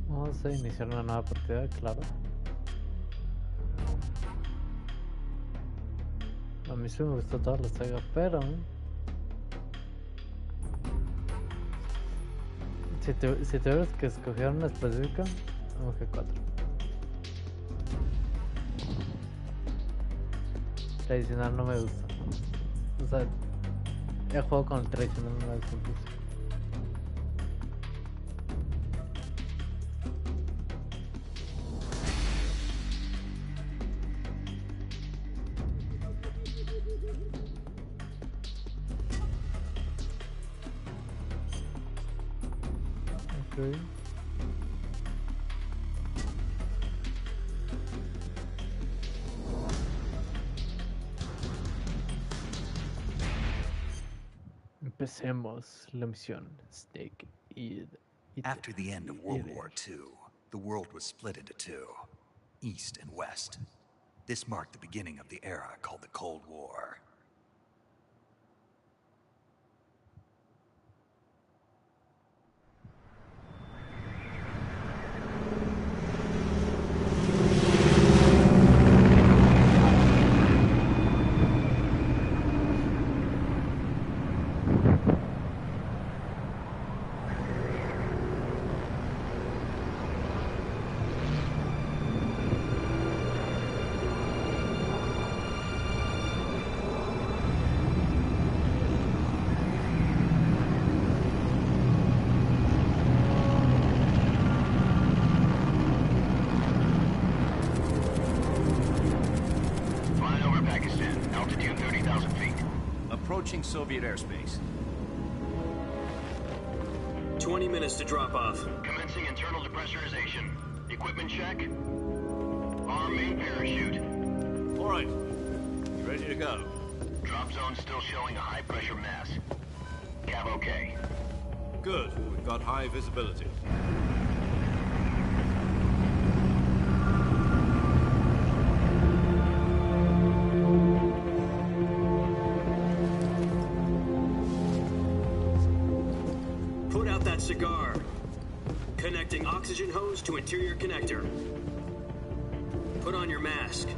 Vamos a iniciar una nueva partida, claro. A mí sí me gustó toda la saga, pero si tuvieras que escoger una específica, un G4. Tradicional no me gusta. O sea, he jugado con el tradicional una vez incluso. Okay. Empecemos la misión. Snake Eat. After the end of World War II, the world was split into two, East and West. This marked the beginning of the era called the Cold War. Approaching Soviet airspace. 20 minutes to drop off. Commencing internal depressurization. Equipment check. Arm main parachute. All right. Ready to go. Drop zone still showing a high pressure mass. Cav okay. Good. We've got high visibility. Cigar. Connecting oxygen hose to interior connector. Put on your mask.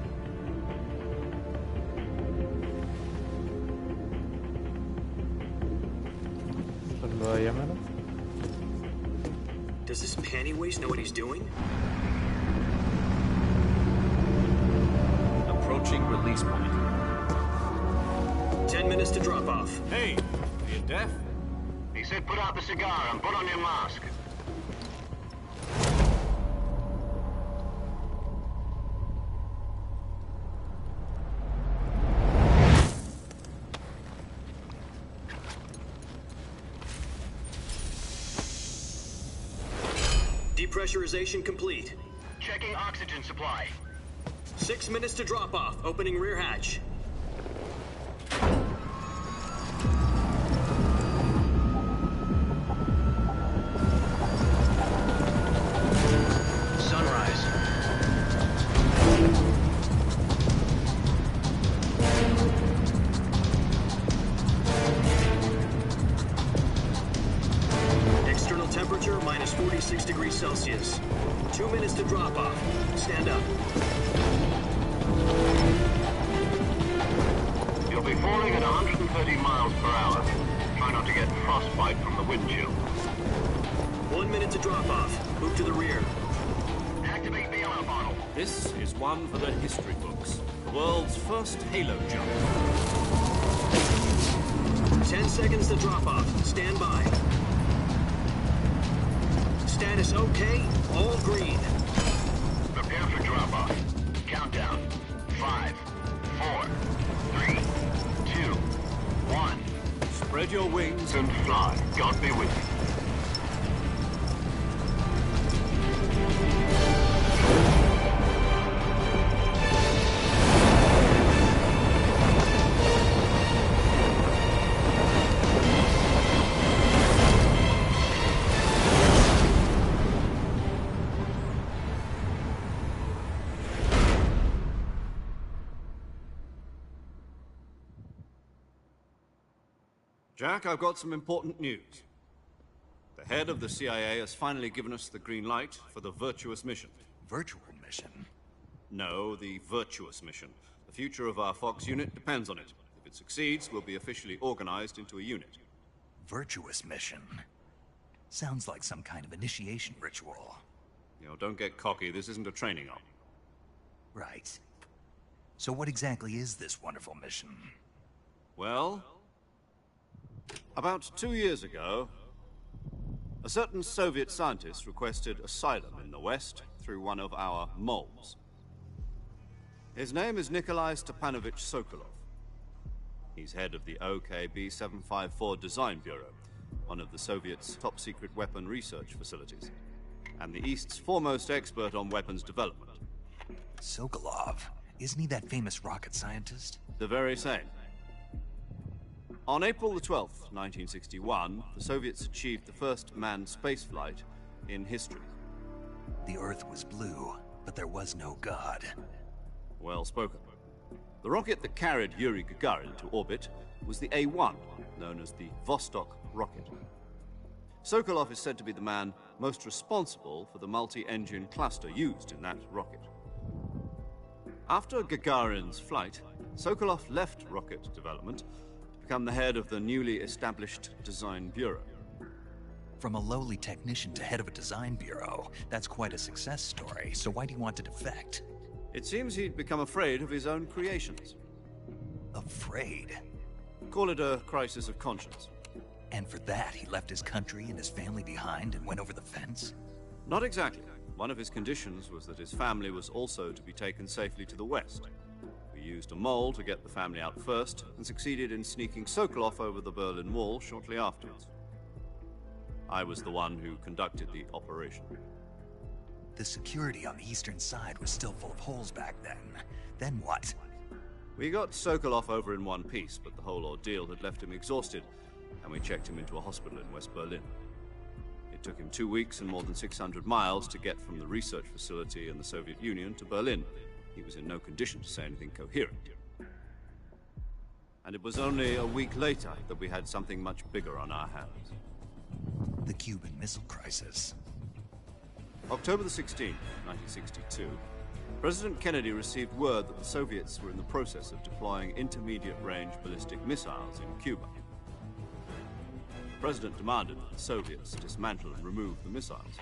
Does this panty waste know what he's doing? Approaching release point. 10 minutes to drop off. Hey, are you deaf? He said put out the cigar and put on your mask. Depressurization complete. Checking oxygen supply. 6 minutes to drop off. Opening rear hatch. Temperature minus 46 degrees Celsius. 2 minutes to drop off. Stand up. You'll be falling at 130 miles per hour. Try not to get frostbite from the wind chill. 1 minute to drop off. Move to the rear. Activate the yellow bottle. This is one for the history books. The world's first halo jump. 10 seconds to drop off. Stand by. Status okay, all green. Prepare for drop-off. Countdown. 5, 4, 3, 2, 1. Spread your wings And fly. God be with you. Jack, I've got some important news. The Head of the CIA has finally given us the green light for the virtuous mission. Virtual mission? No, the virtuous mission. The future of our Fox unit depends on it. If it succeeds, we'll be officially organized into a unit. Virtuous mission? Sounds like some kind of initiation ritual. You know, don't get cocky. This isn't a training op. Right. So what exactly is this wonderful mission? Well, about 2 years ago, a certain Soviet scientist requested asylum in the West through one of our moles. His name is Nikolai Stepanovich Sokolov. He's head of the OKB 754 Design Bureau, one of the Soviets' top-secret weapon research facilities, and the East's foremost expert on weapons development. Sokolov? Isn't he that famous rocket scientist? The very same. On April the 12th, 1961, the Soviets achieved the first manned spaceflight in history. The Earth was blue, but there was no God. Well spoken. The rocket that carried Yuri Gagarin to orbit was the A-1, known as the Vostok rocket. Sokolov is said to be the man most responsible for the multi-engine cluster used in that rocket. After Gagarin's flight, Sokolov left rocket development to become the head of the newly established Design Bureau. From a lowly technician to head of a design bureau, that's quite a success story, so why do you want to defect? It seems he'd become afraid of his own creations. Afraid? Call it a crisis of conscience. And for that, he left his country and his family behind and went over the fence? Not exactly. One of his conditions was that his family was also to be taken safely to the West. We used a mole to get the family out first, and succeeded in sneaking Sokolov over the Berlin Wall shortly afterwards. I was the one who conducted the operation. The security on the eastern side was still full of holes back then. Then what? We got Sokolov over in one piece, but the whole ordeal had left him exhausted, and we checked him into a hospital in West Berlin. It took him 2 weeks and more than 600 miles to get from the research facility in the Soviet Union to Berlin. He was in no condition to say anything coherent. And it was only a week later that we had something much bigger on our hands. The Cuban Missile Crisis. October the 16th, 1962, President Kennedy received word that the Soviets were in the process of deploying intermediate-range ballistic missiles in Cuba. The President demanded that the Soviets dismantle and remove the missiles.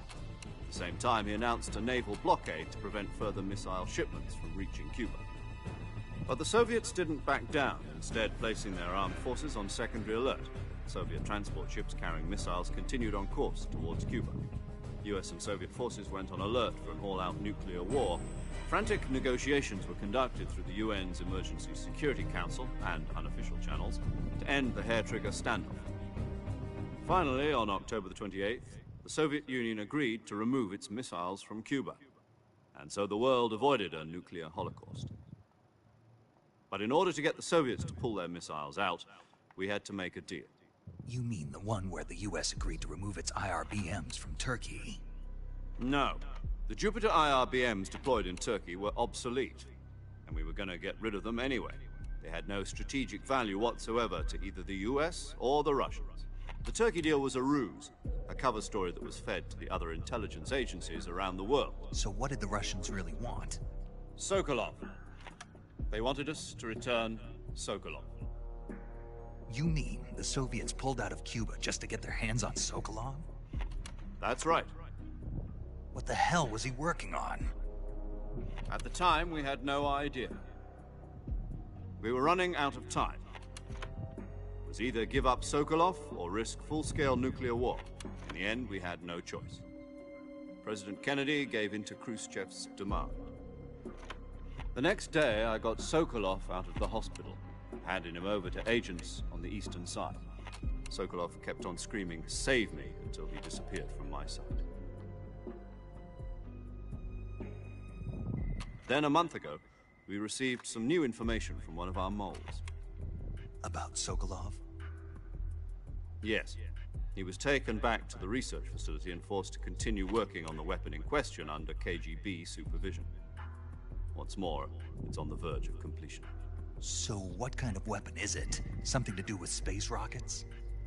At the same time, he announced a naval blockade to prevent further missile shipments from reaching Cuba. But the Soviets didn't back down, instead placing their armed forces on secondary alert. Soviet transport ships carrying missiles continued on course towards Cuba. US and Soviet forces went on alert for an all-out nuclear war. Frantic negotiations were conducted through the UN's Emergency Security Council and unofficial channels to end the hair-trigger standoff. Finally, on October the 28th, the Soviet Union agreed to remove its missiles from Cuba, and so the world avoided a nuclear holocaust. But in order to get the Soviets to pull their missiles out, we had to make a deal. You mean the one where the US agreed to remove its IRBMs from Turkey? No. The Jupiter IRBMs deployed in Turkey were obsolete, and we were going to get rid of them anyway. They had no strategic value whatsoever to either the US or the Russians. The Turkey deal was a ruse, a cover story that was fed to the other intelligence agencies around the world. So what did the Russians really want? Sokolov. They wanted us to return Sokolov. You mean the Soviets pulled out of Cuba just to get their hands on Sokolov? That's right. What the hell was he working on? At the time, we had no idea. We were running out of time. It was either give up Sokolov or risk full-scale nuclear war. In the end, we had no choice. President Kennedy gave in to Khrushchev's demand. The next day, I got Sokolov out of the hospital, handing him over to agents on the eastern side. Sokolov kept on screaming, "Save me," until he disappeared from my sight. Then, a month ago, we received some new information from one of our moles. About Sokolov? Yes. He was taken back to the research facility and forced to continue working on the weapon in question under KGB supervision. What's more, it's on the verge of completion. So what kind of weapon is it? Something to do with space rockets?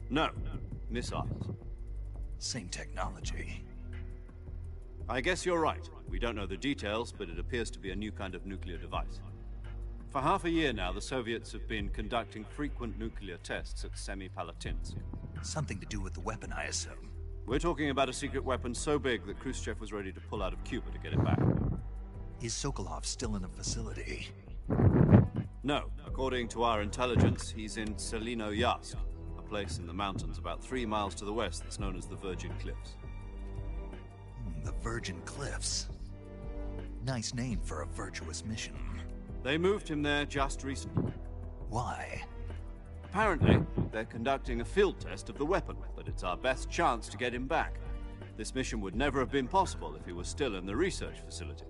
No, missiles. Same technology. I guess you're right. We don't know the details, but it appears to be a new kind of nuclear device. For half a year now, the Soviets have been conducting frequent nuclear tests at Semipalatinsk. Something to do with the weapon, I assume. We're talking about a secret weapon so big that Khrushchev was ready to pull out of Cuba to get it back. Is Sokolov still in the facility? No. According to our intelligence, he's in Selino-Yarsk, a place in the mountains about 3 miles to the west that's known as the Virgin Cliffs. The Virgin Cliffs. Nice name for a virtuous mission. They moved him there just recently. Why? Apparently, they're conducting a field test of the weapon, but it's our best chance to get him back. This mission would never have been possible if he was still in the research facility.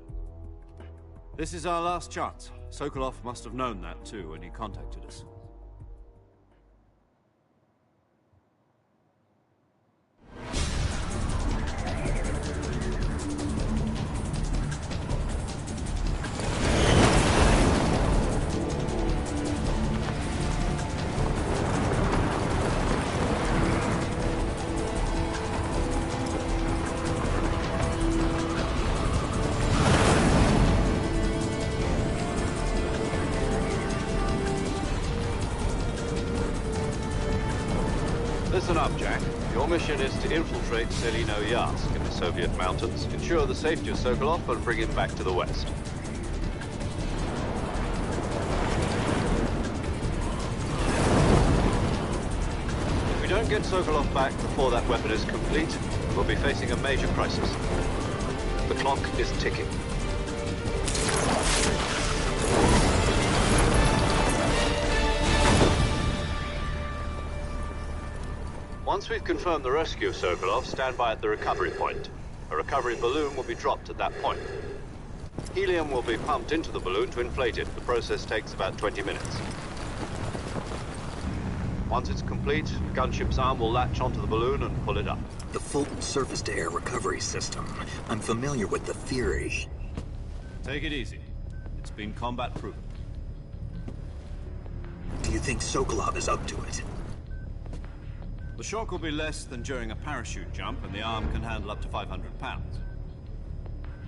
This is our last chance. Sokolov must have known that too when he contacted us. Listen up, Jack. Your mission is to infiltrate Selino-Yarsk in the Soviet mountains, ensure the safety of Sokolov, and bring him back to the West. If we don't get Sokolov back before that weapon is complete, we'll be facing a major crisis. The clock is ticking. Once we've confirmed the rescue of Sokolov, stand by at the recovery point. A recovery balloon will be dropped at that point. Helium will be pumped into the balloon to inflate it. The process takes about 20 minutes. Once it's complete, the gunship's arm will latch onto the balloon and pull it up. The Fulton surface-to-air recovery system. I'm familiar with the theory. Take it easy. It's been combat-proven. Do you think Sokolov is up to it? The shock will be less than during a parachute jump, and the arm can handle up to 500 pounds.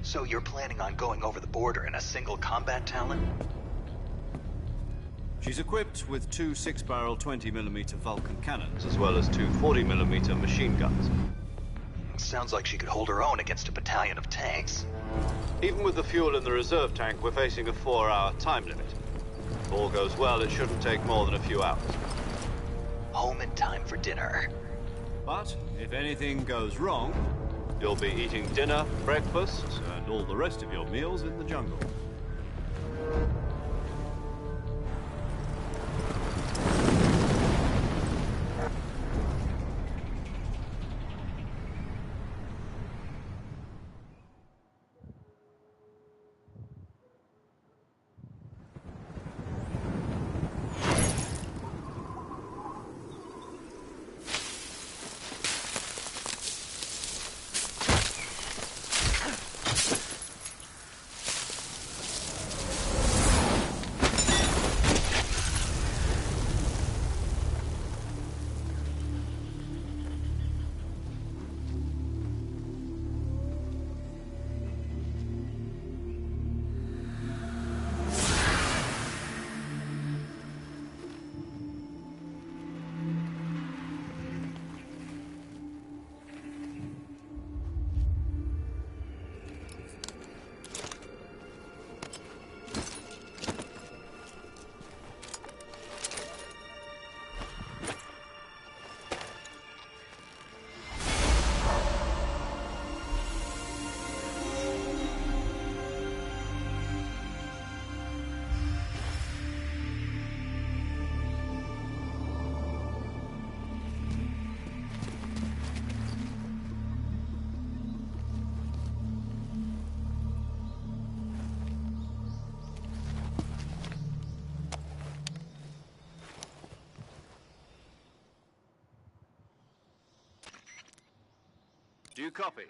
So you're planning on going over the border in a single combat Talon? She's equipped with 2 6-barrel 20mm Vulcan cannons, as well as 2 40mm machine guns. Sounds like she could hold her own against a battalion of tanks. Even with the fuel in the reserve tank, we're facing a 4-hour time limit. If all goes well, it shouldn't take more than a few hours. Home in time for dinner. But if anything goes wrong, you'll be eating dinner, breakfast, and all the rest of your meals in the jungle. Do you copy?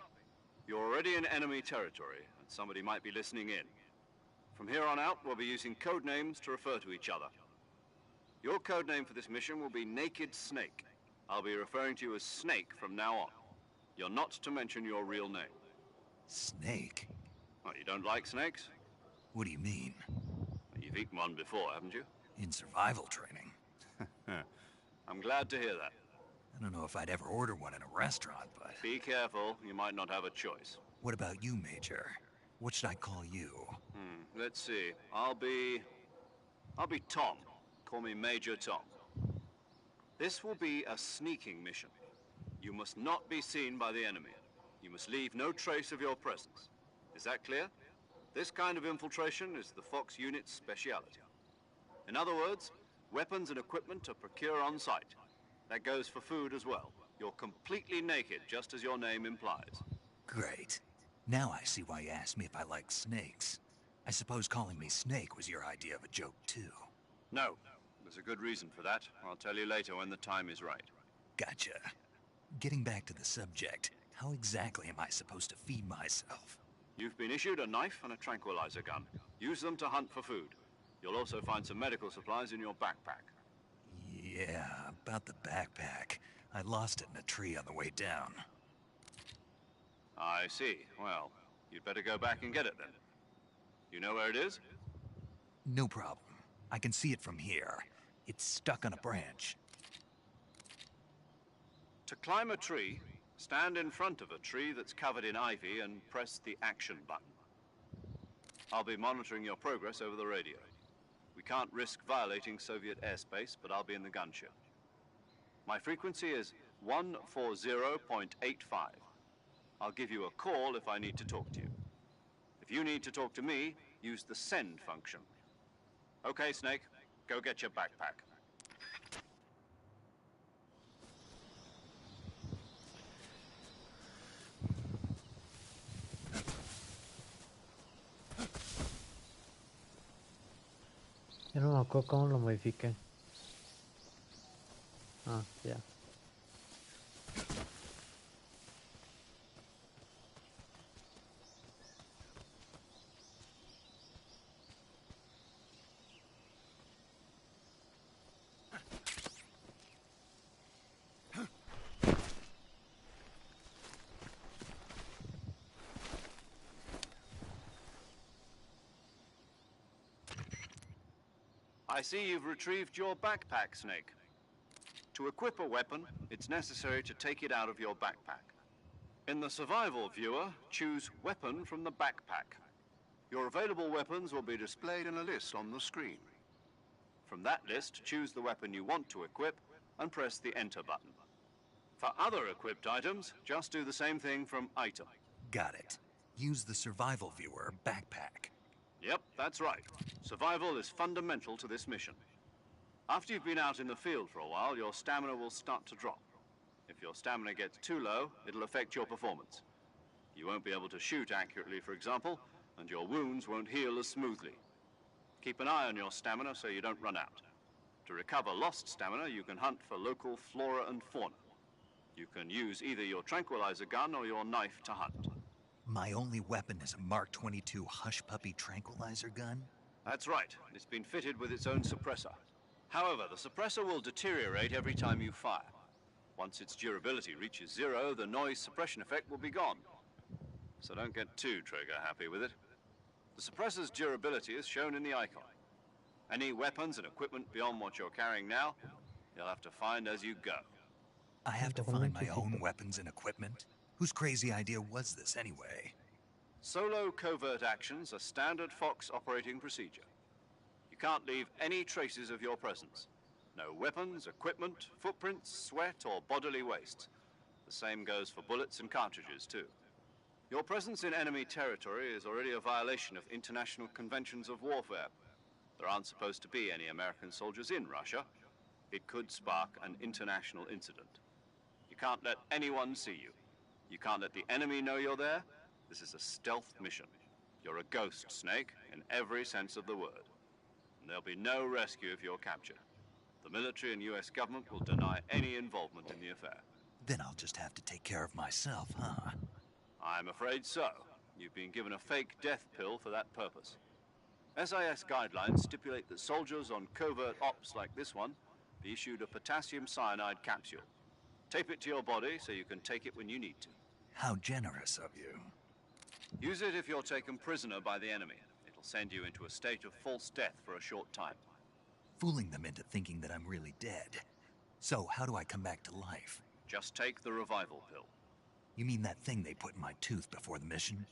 You're already in enemy territory, and somebody might be listening in. From here on out, we'll be using code names to refer to each other. Your code name for this mission will be Naked Snake. I'll be referring to you as Snake from now on. You're not to mention your real name. Snake? What, you don't like snakes? What do you mean? You've eaten one before, haven't you? In survival training? I'm glad to hear that. I don't know if I'd ever order one in a restaurant, but... Be careful, you might not have a choice. What about you, Major? What should I call you? Let's see. I'll be Tom. Call me Major Tom. This will be a sneaking mission. You must not be seen by the enemy. You must leave no trace of your presence. Is that clear? This kind of infiltration is the Fox unit's speciality. In other words, weapons and equipment are procured on site. That goes for food as well. You're completely naked, just as your name implies. Great. Now I see why you asked me if I like snakes. I suppose calling me Snake was your idea of a joke, too. No. There's a good reason for that. I'll tell you later when the time is right. Gotcha. Getting back to the subject, how exactly am I supposed to feed myself? You've been issued a knife and a tranquilizer gun. Use them to hunt for food. You'll also find some medical supplies in your backpack. Yeah, about the backpack. I lost it in a tree on the way down. I see. Well, you'd better go back and get it then. You know where it is? No problem. I can see it from here. It's stuck on a branch. To climb a tree, stand in front of a tree that's covered in ivy and press the action button. I'll be monitoring your progress over the radio. We can't risk violating Soviet airspace, but I'll be in the gunship. My frequency is 140.85. I'll give you a call if I need to talk to you. If you need to talk to me, use the send function. Okay, Snake, go get your backpack. Yo no me acuerdo cómo lo modifiqué. Ah, ya. I see you've retrieved your backpack, Snake. To equip a weapon, it's necessary to take it out of your backpack. In the survival viewer, choose Weapon from the backpack. Your available weapons will be displayed in a list on the screen. From that list, choose the weapon you want to equip and press the Enter button. For other equipped items, just do the same thing from Item. Got it. Use the survival viewer backpack. Yep, that's right. Survival is fundamental to this mission. After you've been out in the field for a while, your stamina will start to drop. If your stamina gets too low, it'll affect your performance. You won't be able to shoot accurately, for example, and your wounds won't heal as smoothly. Keep an eye on your stamina so you don't run out. To recover lost stamina, you can hunt for local flora and fauna. You can use either your tranquilizer gun or your knife to hunt. My only weapon is a Mark 22 Hush Puppy tranquilizer gun? That's right. It's been fitted with its own suppressor. However, the suppressor will deteriorate every time you fire. Once its durability reaches 0, the noise suppression effect will be gone. So don't get too trigger happy with it. The suppressor's durability is shown in the icon. Any weapons and equipment beyond what you're carrying now, you'll have to find as you go. I have to find my own weapons and equipment? Whose crazy idea was this anyway? Solo covert actions are standard Fox operating procedure. You can't leave any traces of your presence. No weapons, equipment, footprints, sweat, or bodily waste. The same goes for bullets and cartridges, too. Your presence in enemy territory is already a violation of international conventions of warfare. There aren't supposed to be any American soldiers in Russia. It could spark an international incident. You can't let anyone see you. You can't let the enemy know you're there. This is a stealth mission. You're a ghost, Snake, in every sense of the word. And there'll be no rescue if you're captured. The military and US government will deny any involvement in the affair. Then I'll just have to take care of myself, huh? I'm afraid so. You've been given a fake death pill for that purpose. SIS guidelines stipulate that soldiers on covert ops like this one be issued a potassium cyanide capsule. Tape it to your body so you can take it when you need to. How generous of you. Use it if you're taken prisoner by the enemy. It'll send you into a state of false death for a short time. Fooling them into thinking that I'm really dead. So, how do I come back to life? Just take the revival pill. You mean that thing they put in my tooth before the mission?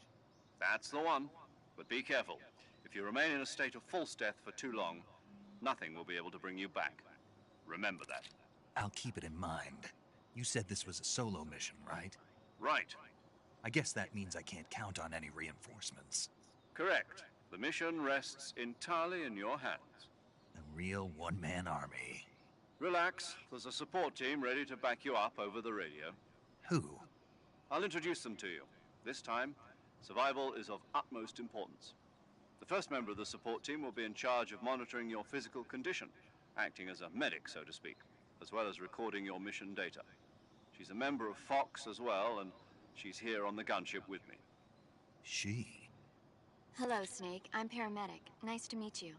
That's the one. But be careful. If you remain in a state of false death for too long, nothing will be able to bring you back. Remember that. I'll keep it in mind. You said this was a solo mission, right? Right. I guess that means I can't count on any reinforcements. Correct. The mission rests entirely in your hands. A real one-man army. Relax. There's a support team ready to back you up over the radio. Who? I'll introduce them to you. This time, survival is of utmost importance. The first member of the support team will be in charge of monitoring your physical condition, acting as a medic, so to speak, as well as recording your mission data. She's a member of Fox as well, and she's here on the gunship with me. She? Hello, Snake. I'm paramedic. Nice to meet you.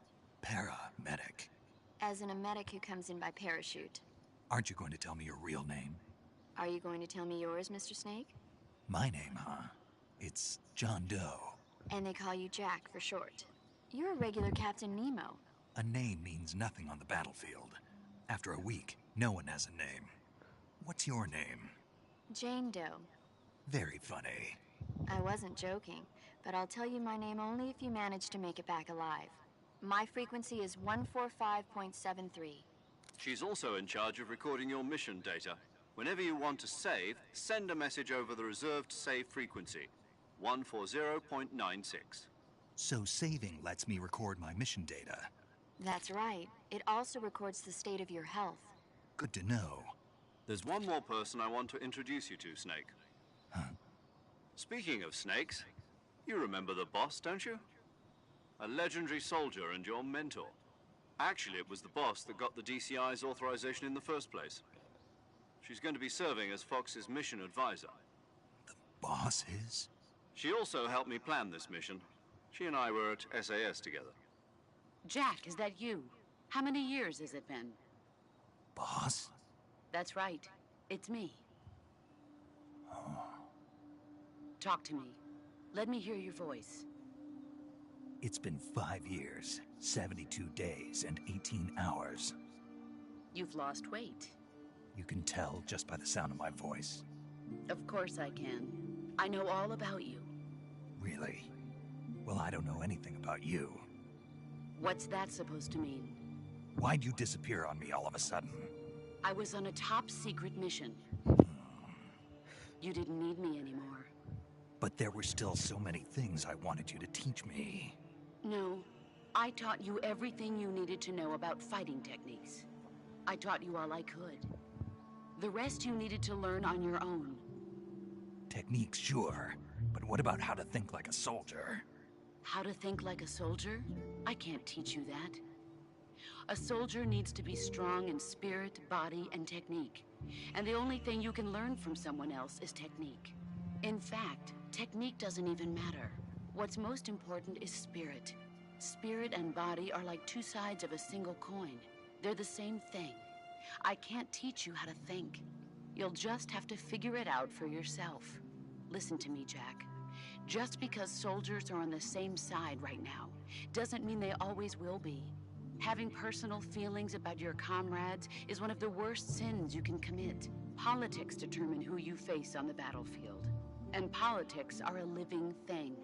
Paramedic. As in a medic who comes in by parachute. Aren't you going to tell me your real name? Are you going to tell me yours, Mr. Snake? My name, huh? It's John Doe. And they call you Jack for short. You're a regular Captain Nemo. A name means nothing on the battlefield. After a week, no one has a name. What's your name? Jane Doe. Very funny. I wasn't joking, but I'll tell you my name only if you manage to make it back alive. My frequency is 145.73. She's also in charge of recording your mission data. Whenever you want to save, send a message over the reserved save frequency, 140.96. So saving lets me record my mission data. That's right. It also records the state of your health. Good to know. There's one more person I want to introduce you to, Snake. Huh? Speaking of snakes, you remember the boss, don't you? A legendary soldier and your mentor. Actually, it was the boss that got the DCI's authorization in the first place. She's going to be serving as Fox's mission advisor. The boss is? She also helped me plan this mission. She and I were at SAS together. Jack, is that you? How many years has it been? Boss? That's right. It's me. Talk to me. Let me hear your voice. It's been 5 years, 72 days, and 18 hours. You've lost weight. You can tell just by the sound of my voice. Of course I can. I know all about you. Really? Well, I don't know anything about you. What's that supposed to mean? Why'd you disappear on me all of a sudden? I was on a top-secret mission. You didn't need me anymore. But there were still so many things I wanted you to teach me. No. I taught you everything you needed to know about fighting techniques. I taught you all I could. The rest you needed to learn on your own. Techniques, sure. But what about how to think like a soldier? How to think like a soldier? I can't teach you that. A soldier needs to be strong in spirit, body, and technique. And the only thing you can learn from someone else is technique. In fact, technique doesn't even matter. What's most important is spirit. Spirit and body are like two sides of a single coin. They're the same thing. I can't teach you how to think. You'll just have to figure it out for yourself. Listen to me, Jack. Just because soldiers are on the same side right now doesn't mean they always will be. Having personal feelings about your comrades is one of the worst sins you can commit. Politics determine who you face on the battlefield. And politics are a living thing.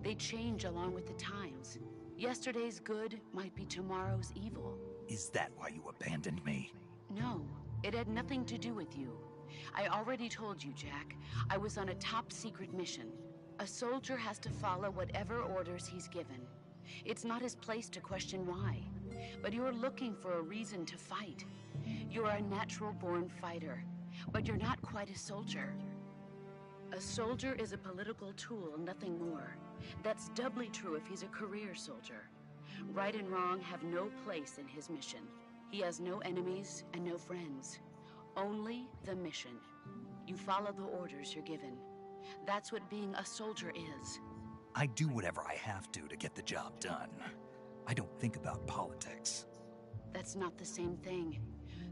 They change along with the times. Yesterday's good might be tomorrow's evil. Is that why you abandoned me? No, it had nothing to do with you. I already told you, Jack. I was on a top-secret mission. A soldier has to follow whatever orders he's given. It's not his place to question why. But you're looking for a reason to fight. You're a natural-born fighter, but you're not quite a soldier. A soldier is a political tool, nothing more. That's doubly true if he's a career soldier. Right and wrong have no place in his mission. He has no enemies and no friends. Only the mission. You follow the orders you're given. That's what being a soldier is. I do whatever I have to get the job done. I don't think about politics. That's not the same thing.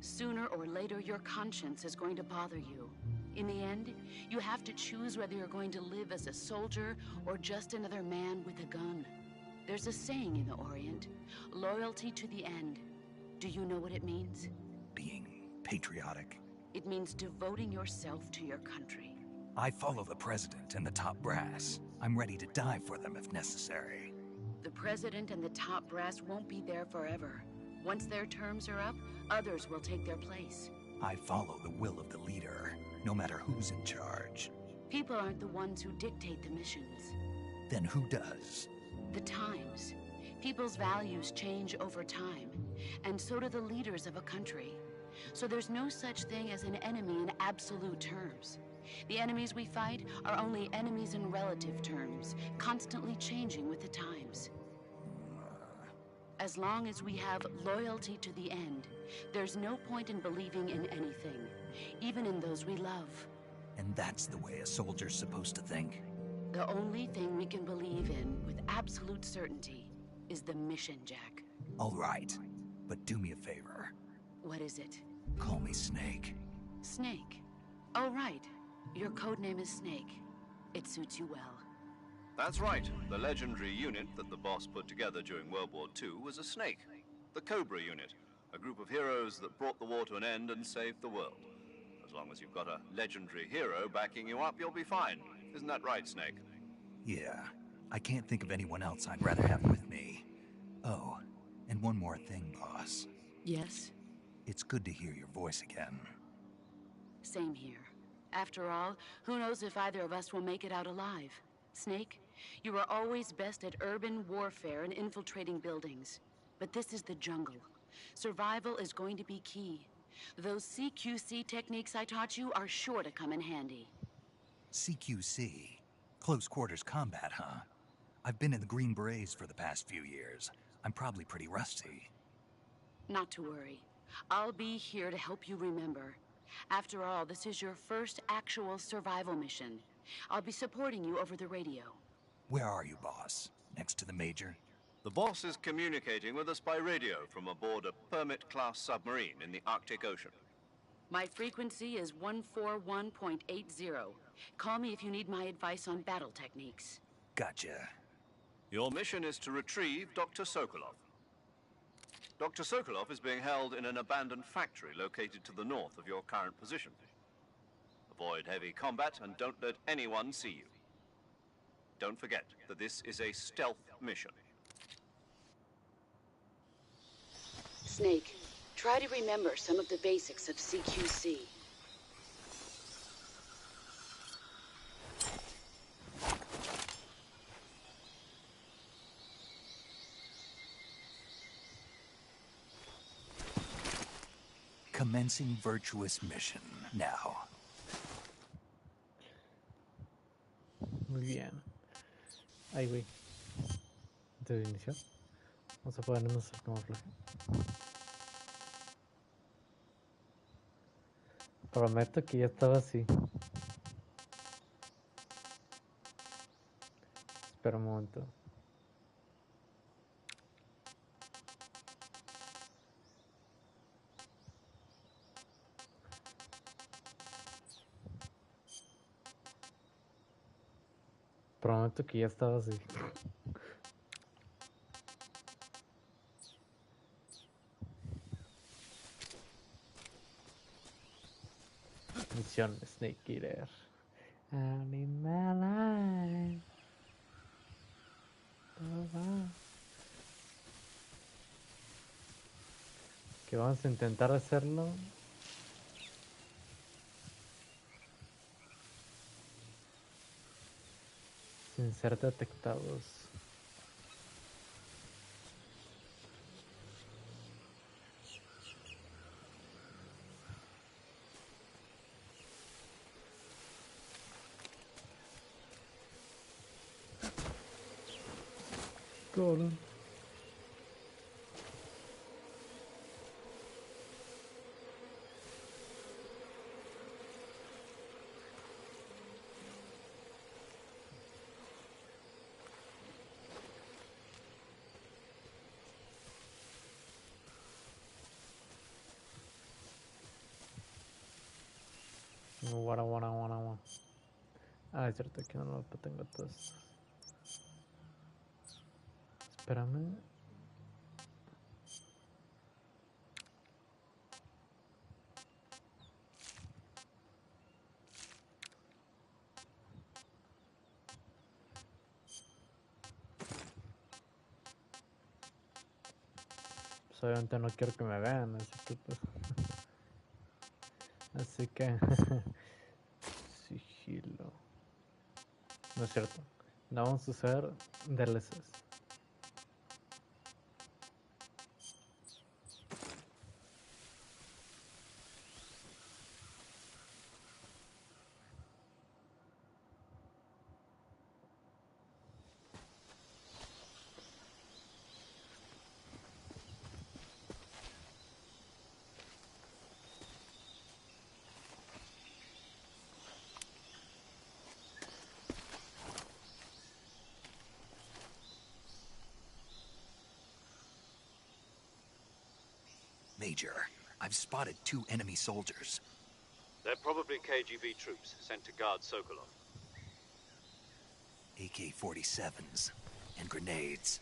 Sooner or later, your conscience is going to bother you. In the end, you have to choose whether you're going to live as a soldier or just another man with a gun. There's a saying in the Orient, loyalty to the end. Do you know what it means? Being patriotic. It means devoting yourself to your country. I follow the president and the top brass. I'm ready to die for them if necessary. The president and the top brass won't be there forever. Once their terms are up, others will take their place. I follow the will of the leader, no matter who's in charge. People aren't the ones who dictate the missions. Then who does? The times. People's values change over time, and so do the leaders of a country. So there's no such thing as an enemy in absolute terms. The enemies we fight are only enemies in relative terms, constantly changing with the times. As long as we have loyalty to the end, there's no point in believing in anything, even in those we love. And that's the way a soldier's supposed to think? The only thing we can believe in with absolute certainty is the mission, Jack. All right, but do me a favor. What is it? Call me Snake. Snake? Oh, right. Your codename is Snake. It suits you well. That's right. The legendary unit that the boss put together during World War II was a snake. The Cobra unit, a group of heroes that brought the war to an end and saved the world. As long as you've got a legendary hero backing you up, you'll be fine. Isn't that right, Snake? Yeah. I can't think of anyone else I'd rather have with me. Oh, and one more thing, boss. Yes? It's good to hear your voice again. Same here. After all, who knows if either of us will make it out alive? Snake, you are always best at urban warfare and infiltrating buildings. But this is the jungle. Survival is going to be key. Those CQC techniques I taught you are sure to come in handy. CQC? Close quarters combat, huh? I've been in the Green Berets for the past few years. I'm probably pretty rusty. Not to worry. I'll be here to help you remember. After all, this is your first actual survival mission. I'll be supporting you over the radio. Where are you, boss? Next to the Major? The boss is communicating with us by radio from aboard a Permit-class submarine in the Arctic Ocean. My frequency is 141.80. Call me if you need my advice on battle techniques. Gotcha. Your mission is to retrieve Dr. Sokolov. Dr. Sokolov is being held in an abandoned factory located to the north of your current position. Avoid heavy combat and don't let anyone see you. Don't forget that this is a stealth mission. Snake, try to remember some of the basics of CQC. Commencing virtuous mission now. Muy bien. Ahí, güey. Antes de iniciar, vamos a ponernos el camuflaje. Prometo que ya estaba así. Espera un momento. Prometo que ya estaba así. Misión Snake Eater. Animal. Que vamos a intentar hacerlo. Sin ser detectados. Cool. What I wanna Ah, es cierto, aquí no lo tengo todo esto. Espérame. Pues obviamente no quiero que me vean, así que pues... Así que... sigilo. No es cierto. No vamos a usar DLCs. Major, I've spotted 2 enemy soldiers. They're probably KGB troops sent to guard Sokolov. AK-47s and grenades.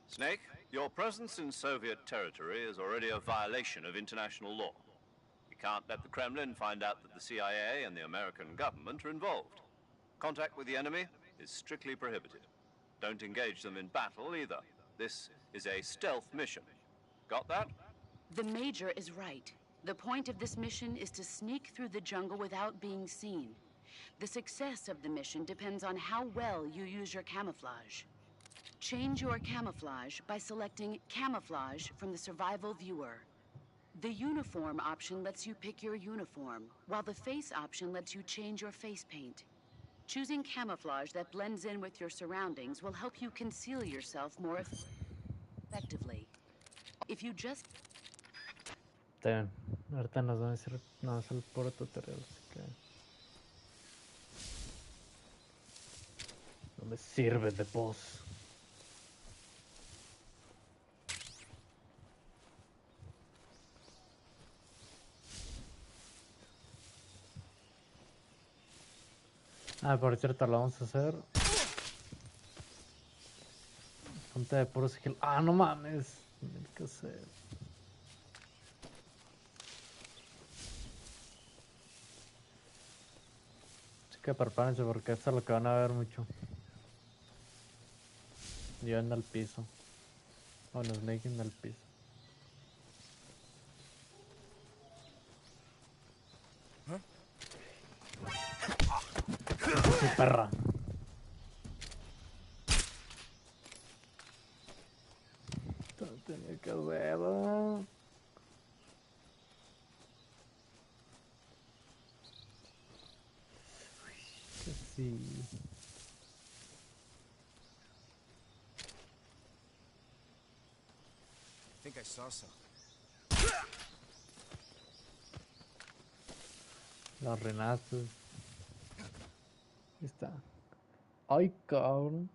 Snake, your presence in Soviet territory is already a violation of international law. We can't let the Kremlin find out that the CIA and the American government are involved. Contact with the enemy is strictly prohibited. Don't engage them in battle either. This is a stealth mission. Got that? The Major is right. The point of this mission is to sneak through the jungle without being seen. The success of the mission depends on how well you use your camouflage. Change your camouflage by selecting Camouflage from the Survival Viewer. The Uniform option lets you pick your uniform, while the Face option lets you change your face paint. Choosing camouflage that blends in with your surroundings will help you conceal yourself more effectively. If you just... Está bien. Ahorita nos van a decir nada más el puro tutorial, así que... No me sirve de voz. Ah, por cierto, lo vamos a hacer. Ponte de puro sigilo. Ah, no mames. Tiene que hacer. Así que prepárense porque esto es lo que van a ver mucho. Yo en el piso. Bueno, Snake en el piso. Sí, perra. Tenía que hacerlo. Que sí. I think I saw something. Los renazos. Ahí está. Ay, cabrón.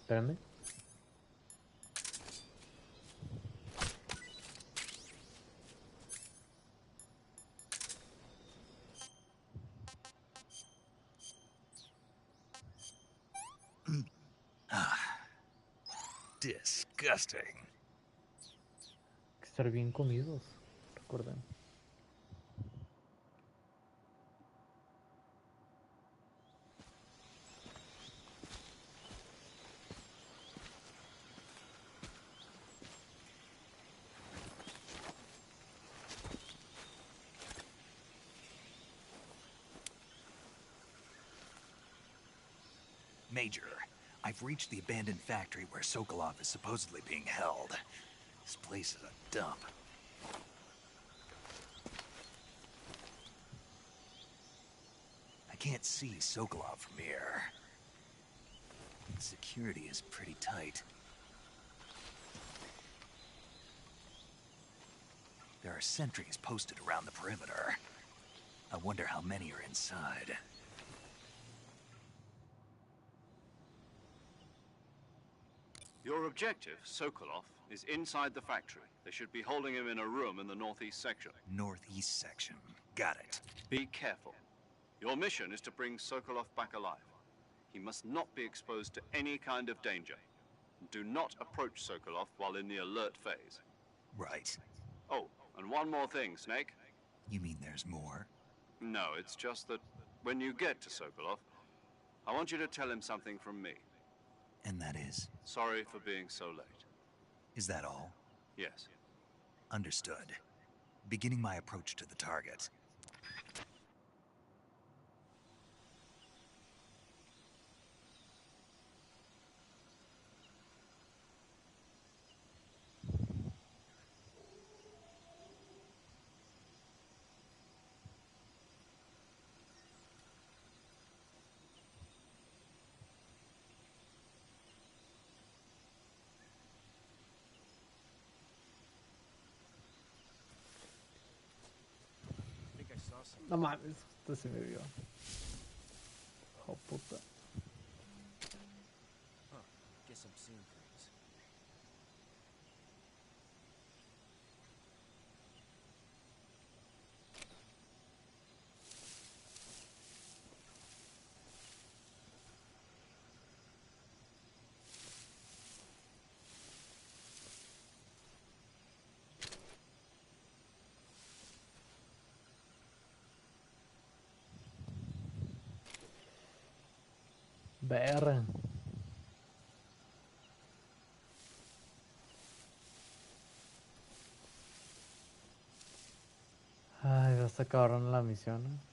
Espérame. Disgusting. Hay que estar bien comidos. Recuerden. Major, I've reached the abandoned factory where Sokolov is supposedly being held. This place is a dump. I can't see Sokolov from here. Security is pretty tight. There are sentries posted around the perimeter. I wonder how many are inside. Your objective, Sokolov, is inside the factory. They should be holding him in a room in the northeast section. Northeast section. Got it. Be careful. Your mission is to bring Sokolov back alive. He must not be exposed to any kind of danger. Do not approach Sokolov while in the alert phase. Right. Oh, and one more thing, Snake. You mean there's more? No, it's just that when you get to Sokolov, I want you to tell him something from me. And that is? Sorry for being so late. Is that all? Yes. Understood. Beginning my approach to the target. No mames, esto se me vio. Oh puta. Guess I'm seeing things. Verga. Ay, va a estar cabrón la misión, ¿no?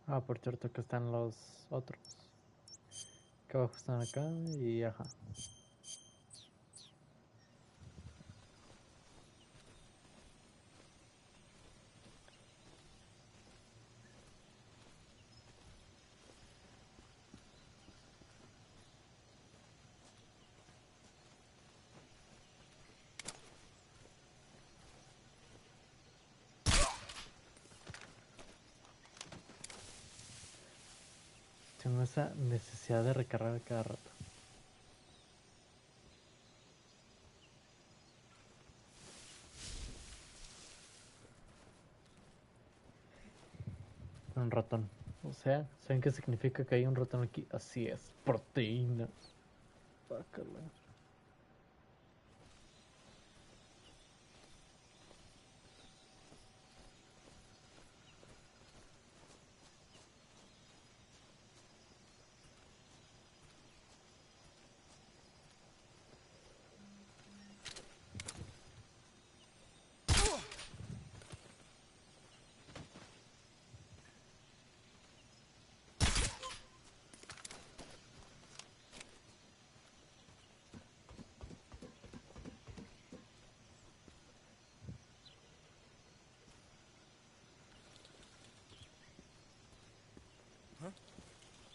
Ah, por cierto, que están los otros. Que abajo están acá y ajá. Tengo esa necesidad de recargar cada rato. Un ratón. O sea, ¿saben qué significa que hay un ratón aquí? Así es, proteína. Bácala.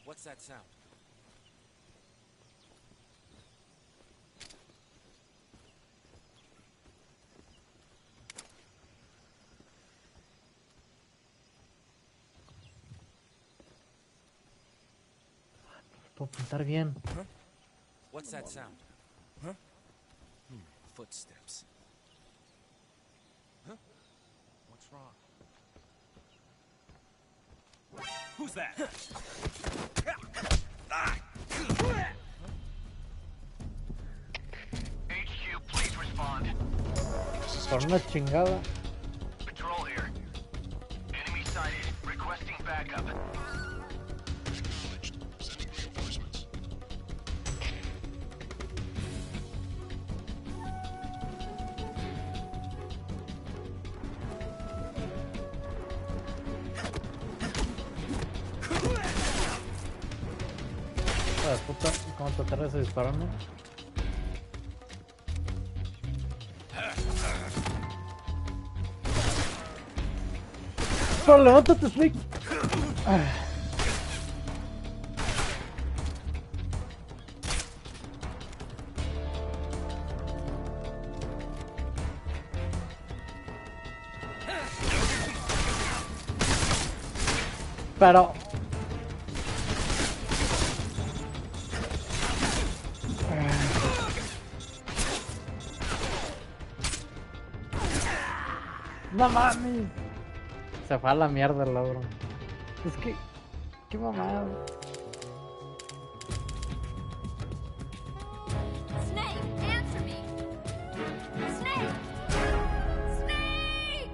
What's that sound? Puedo pintar bien. What's that sound? Huh? Footsteps. Huh? What's wrong? Who's that? HQ, please respond. Por una chingada. Patrol here. Enemy sighted. Requesting backup. Sending reinforcements. Puta, ¿cómo te atreves a dispararme? ¡Pero levántate, Snake! Pero... ¡No mames! Se fue a la mierda el logro. Es que... ¡Qué mamada! Snake, answer me! Snake! Snake!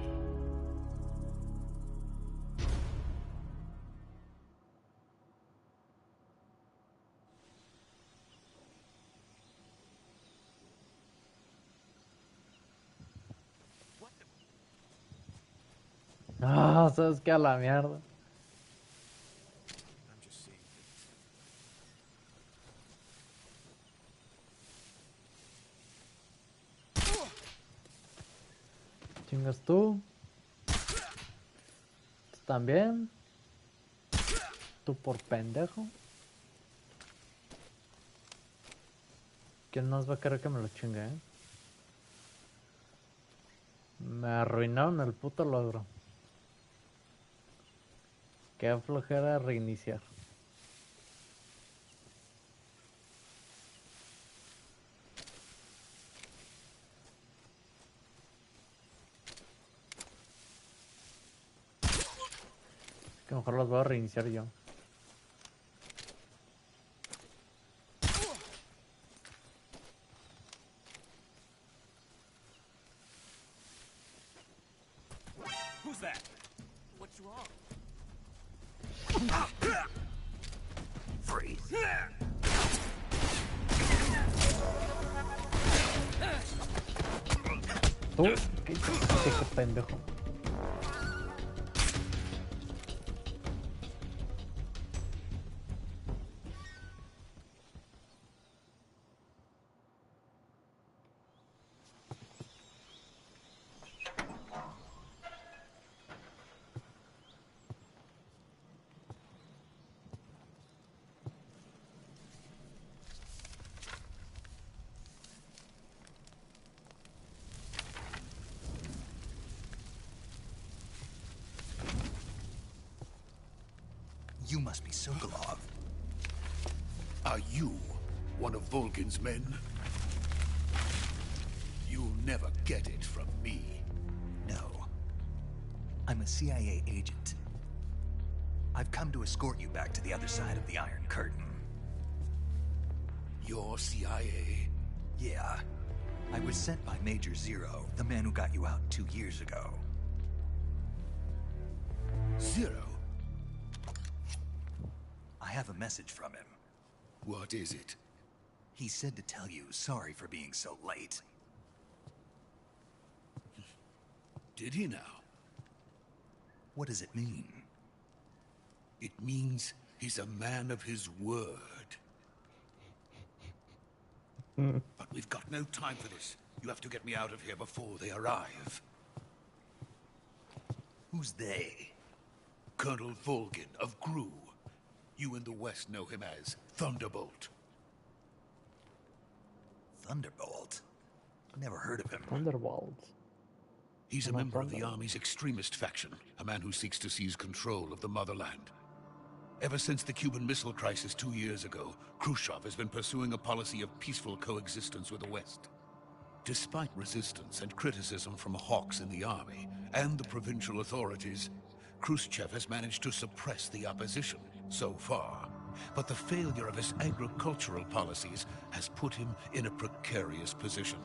No, sabes que a la mierda. I'm just seeing things. Chingas tú. Tú también. Tú por pendejo. ¿Quién más va a querer que me lo chingue, Me arruinaron el puto logro. Qué flojera reiniciar. Que mejor los voy a reiniciar yo. Who's that? What's wrong? Freeze. ¿Tú? ¿Qué pendejo? You must be Sokolov. Are you one of Volgin's men? You'll never get it from me. No. I'm a CIA agent. I've come to escort you back to the other side of the Iron Curtain. You're CIA? Yeah. I was sent by Major Zero, the man who got you out 2 years ago. Zero? I have a message from him. What is it? He said to tell you sorry for being so late. Did he now? What does it mean? It means he's a man of his word. But we've got no time for this. You have to get me out of here before they arrive. Who's they? Colonel Volgin of GRU. You in the West know him as Thunderbolt. Thunderbolt? Never heard of him. Thunderbolt. He's a member of the Army's extremist faction, a man who seeks to seize control of the motherland. Ever since the Cuban Missile Crisis 2 years ago, Khrushchev has been pursuing a policy of peaceful coexistence with the West. Despite resistance and criticism from hawks in the army and the provincial authorities, Khrushchev has managed to suppress the opposition so far. But the failure of his agricultural policies has put him in a precarious position.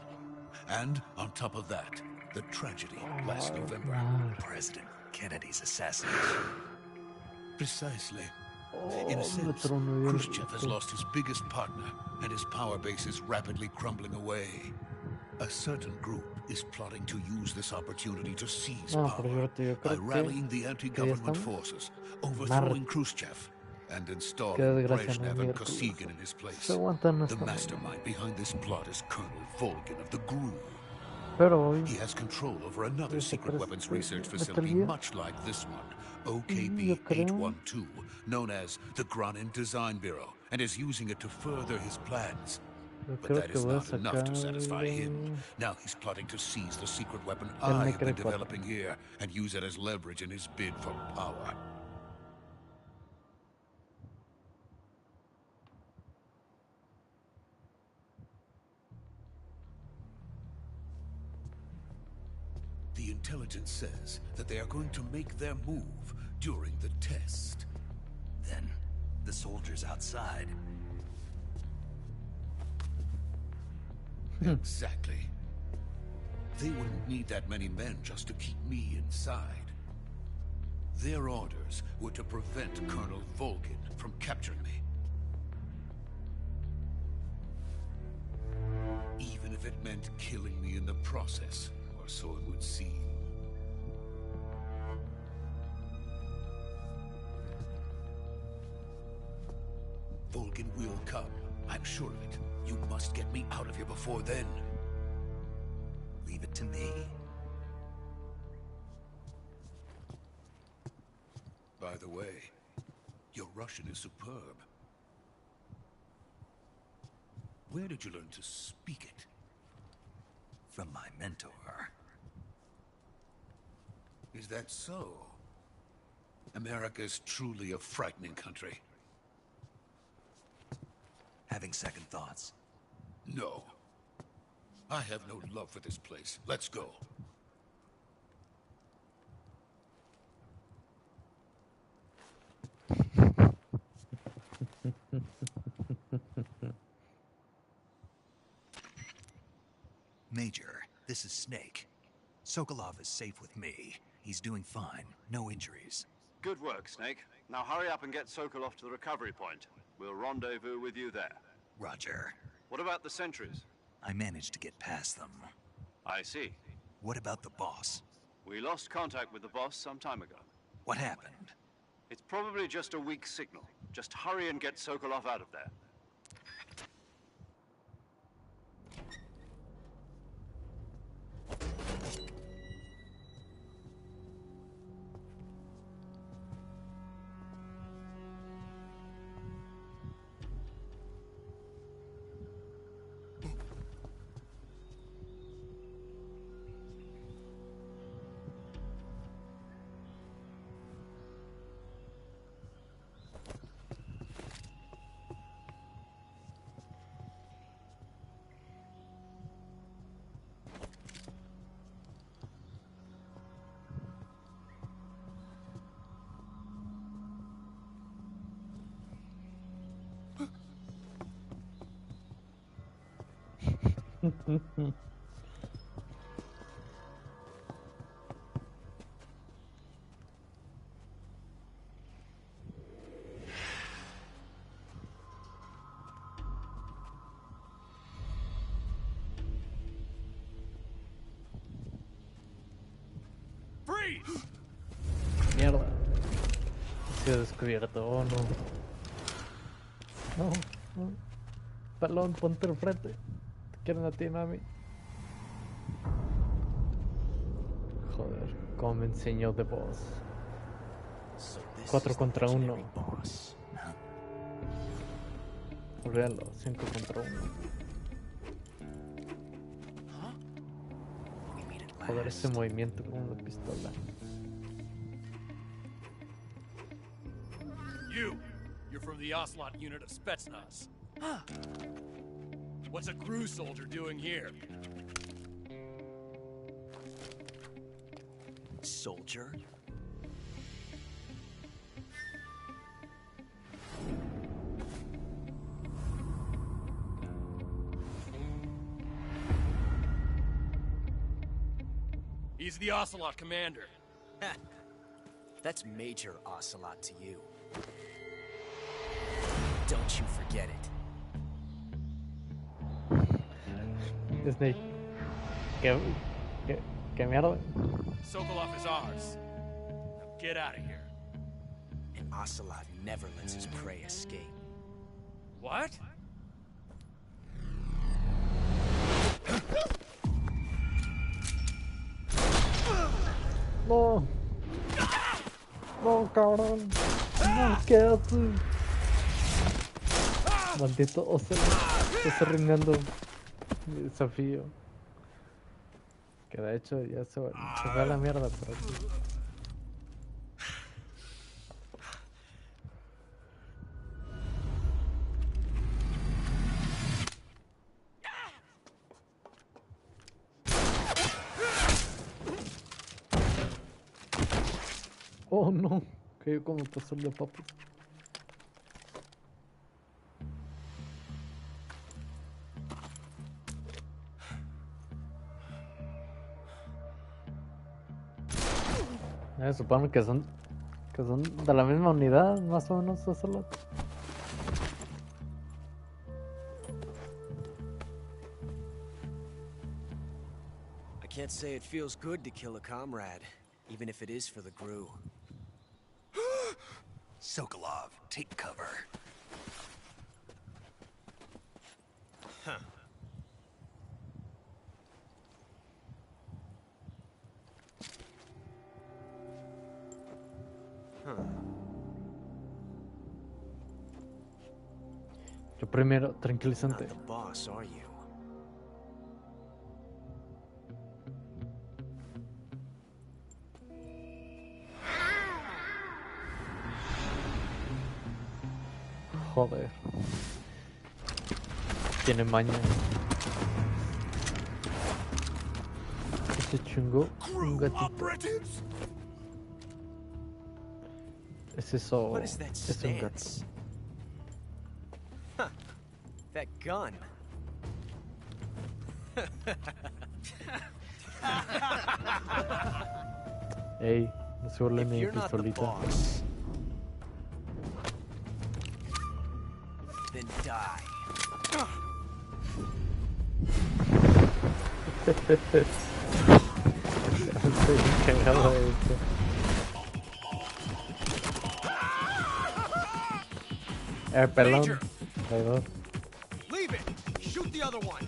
And on top of that, the tragedy last November. President Kennedy's assassination. Precisely. In a sense, Khrushchev has lost his biggest partner, and his power base is rapidly crumbling away. A certain group is plotting to use this opportunity to seize power by rallying the anti-government forces, overthrowing Khrushchev, and installing Brezhnev and Kosygin in his place. The mastermind behind this plot is Colonel Volgin of the GRU. He has control over another secret weapons research facility much like this one, OKB-812, known as the Granin Design Bureau, and is using it to further his plans. But that is not enough to satisfy him. Now he's plotting to seize the secret weapon I have been developing here and use it as leverage in his bid for power. The intelligence says that they are going to make their move during the test. Then, the soldiers outside. Exactly. They wouldn't need that many men just to keep me inside. Their orders were to prevent Colonel Volgin from capturing me. Even if it meant killing me in the process, or so it would seem. Volgin will come. I'm sure of it. You must get me out of here before then. Leave it to me. By the way, your Russian is superb. Where did you learn to speak it? From my mentor. Is that so? America is truly a frightening country. Having second thoughts? No. I have no love for this place. Let's go. Major, this is Snake. Sokolov is safe with me. He's doing fine. No injuries. Good work, Snake. Now hurry up and get Sokolov to the recovery point. We'll rendezvous with you there. Roger. What about the sentries? I managed to get past them. I see. What about the boss? We lost contact with the boss some time ago. What happened? It's probably just a weak signal. Just hurry and get Sokolov out of there. Mierda. Se ha descubierto. Oh, no. No, no. Pelón, ponte al frente. Te quieren a ti, mami. Joder, cómo me enseñó The Boss. 4 contra 1. Real, 5 contra 1. Joder, ese movimiento con una pistola. You're from the Ocelot unit of Spetsnaz. Huh. What's a crew soldier doing here? Soldier? He's the Ocelot commander. That's Major Ocelot to you. Don't you forget it. Snake. ¿Qué mierda? Sokolov is ours. Now get out of here. And Ocelot never lets his prey escape. What? No. No, cabrón. No, ¿qué haces? Maldito Ocelot. Está arruinando mi desafío. Que de hecho ya se va a la mierda por aquí. Oh no, cayó como pasar de papas. Supongo que son de la misma unidad, más o menos, Ocelot. I can't say it feels good to kill a comrade, even if it is for the GRU. Sokolov, take cover. Huh. Yo primero, tranquilizante. Not the boss, are you? Joder. Tiene maña. Ese chungo. Un gatito. Es eso. What is that Es un gato. stance? Huh. That gun. Ey, no se burlen If de mi you're not the pistolita. boss, then die. Estoy cagado de esto. Pelón. Perdón. Leave it. Shoot the other one.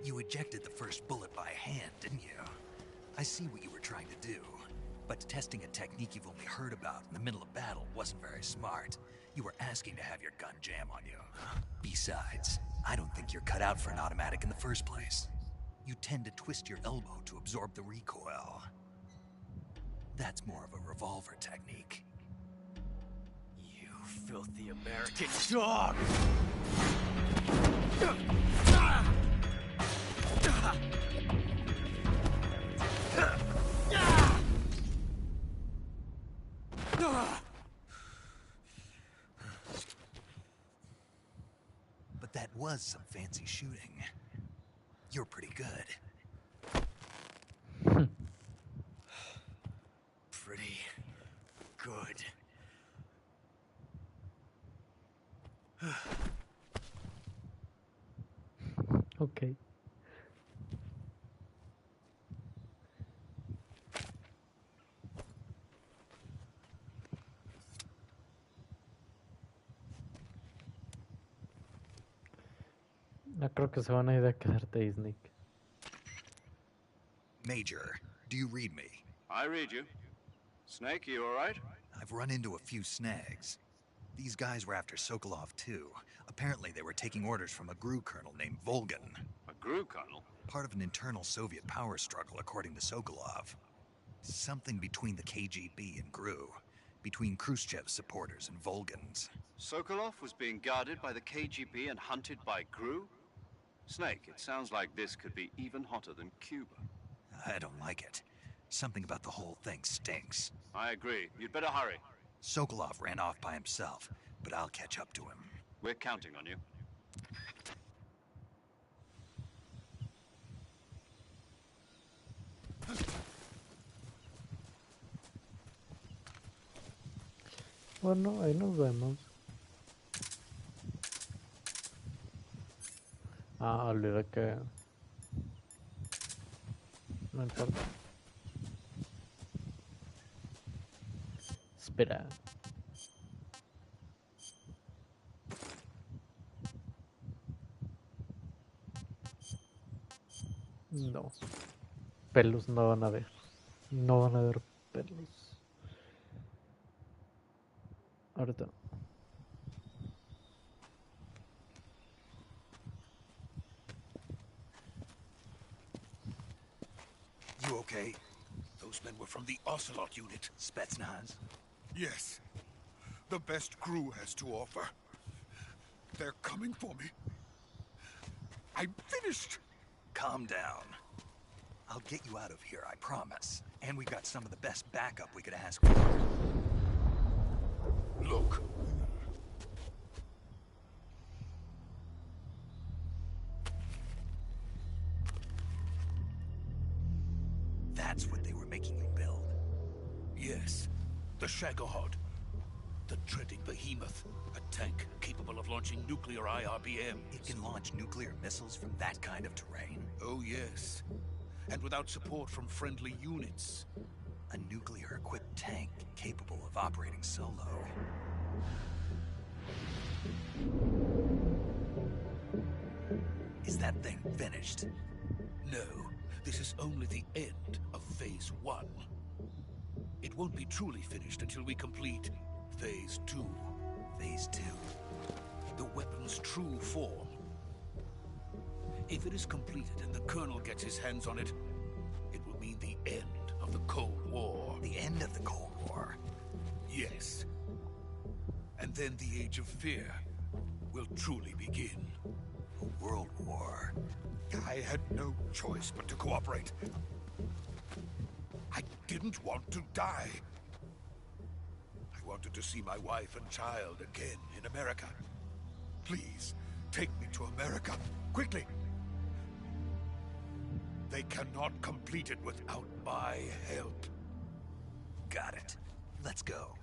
You ejected the first bullet by hand, didn't you? I see what you were trying to do. But testing a technique you've only heard about in the middle of battle wasn't very smart. You were asking to have your gun jam on you. Besides, I don't think you're cut out for an automatic in the first place. You tend to twist your elbow to absorb the recoil. That's more of a revolver technique. You filthy American dog! But that was some fancy shooting. You're pretty good. Pretty good. Okay. No creo que se van a ir a quedarte, Snake. Major, do you read me? I read you. Snake, you all right? I've run into a few snags. These guys were after Sokolov too. Apparently they were taking orders from a GRU colonel named Volgan. A GRU colonel? Part of an internal Soviet power struggle, according to Sokolov. Something between the KGB and GRU. Between Khrushchev's supporters and Volgan's. Sokolov was being guarded by the KGB and hunted by GRU? Snake, it sounds like this could be even hotter than Cuba. I don't like it. Something about the whole thing stinks. I agree. You'd better hurry. Sokolov ran off by himself, but I'll catch up to him. We're counting on you. Bueno, ahí nos vemos. Ah, olvidé que... No importa. Espera. No. Pelos no van a ver. No van a ver pelos. Ahorita. You okay? Those men were from the Ocelot unit. Spetsnaz? Yes. The best GRU has to offer. They're coming for me. I'm finished. Calm down. I'll get you out of here, I promise. And we've got some of the best backup we could ask for. Look. That's what they were making you build? Yes. The Shagohod. The treading behemoth. A tank capable of launching nuclear IRBMs. It can launch nuclear missiles from that kind of terrain? Oh, yes. And without support from friendly units. A nuclear-equipped tank capable of operating solo. Is that thing finished? No. This is only the end of Phase 1. It won't be truly finished until we complete Phase 2. Phase 2? The weapon's true form. If it is completed and the Colonel gets his hands on it, it will mean the end of the Cold War. The end of the Cold War? Yes. And then the Age of Fear will truly begin. A world war. I had no choice but to cooperate. I didn't want to die. I wanted to see my wife and child again in America. Please, take me to America, quickly. They cannot complete it without my help. Got it. Let's go.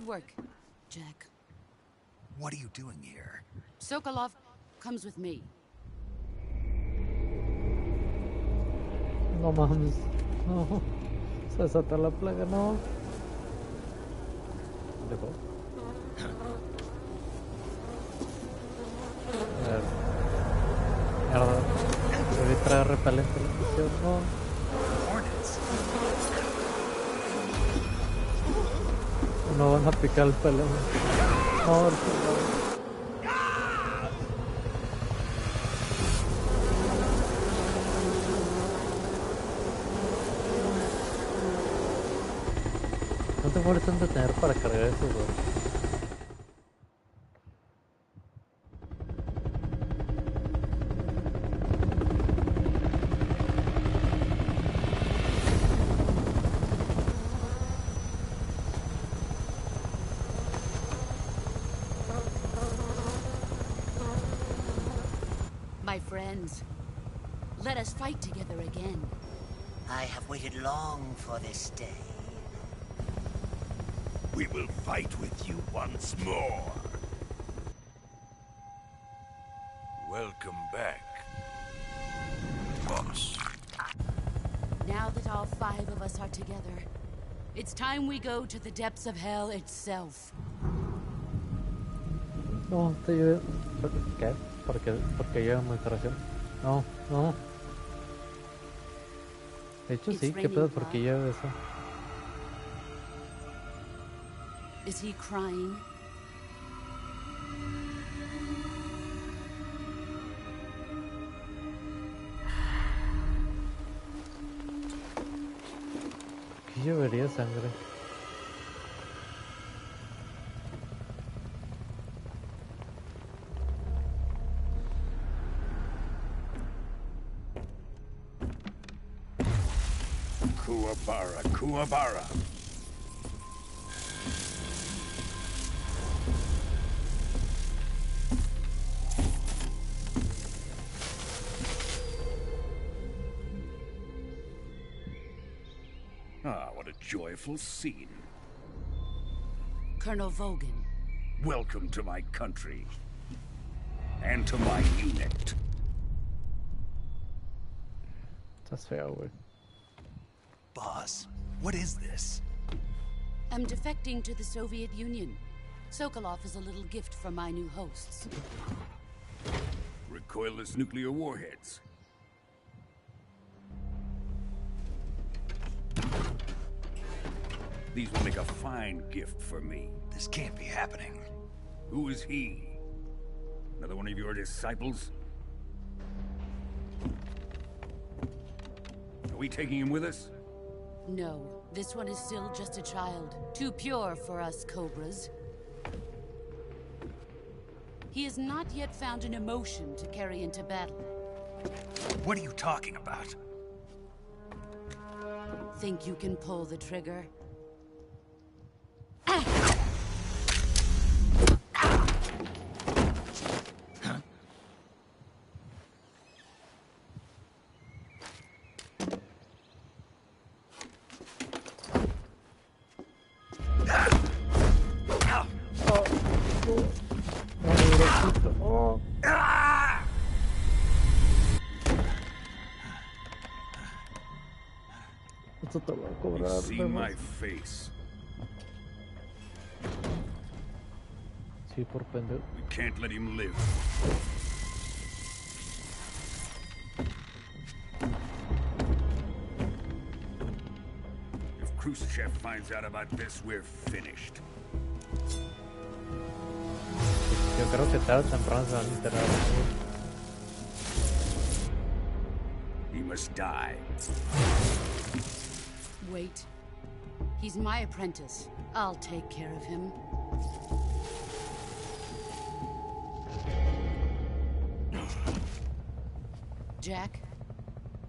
Good work, Jack. What are you doing here? Sokolov comes with me. No mames. No. Se desató la plaga, no. Dejó. A ver. Mierda. Debí traer repelente a la prisión. No. No van a picar el pelón. No, el pelón. No te mueres en detener para cargar esos dos. My friends, let us fight together again. I have waited long for this day. We will fight with you once more. Welcome back, boss. Now that all 5 of us are together, it's time we go to the depths of hell itself. No, te ayudé. ¿Qué? ¿Por qué lleva mi operación? No, no. De hecho, sí, ¿qué pedo? ¿Por qué lleva eso? Is he crying? ¿Por qué llevaría sangre? Kuwabara, Kuwabara. Ah, what a joyful scene. Colonel Vogan. Welcome to my country. And to my unit. Estás feo, güey. Boss, what is this? I'm defecting to the Soviet Union. Sokolov is a little gift from my new hosts. Recoilless nuclear warheads. These will make a fine gift for me. This can't be happening. Who is he? Another one of your disciples? Are we taking him with us? No, this one is still just a child. Too pure for us Cobras. He has not yet found an emotion to carry into battle. What are you talking about? Think you can pull the trigger? Esto te lo voy a cobrar. You see my face. Sí, por pendejo. We can't let him live. If Khrushchev finds out about this, we're finished. Yo creo que tarde o temprano se van a enterar. He must die. Wait. He's my apprentice. I'll take care of him. Jack,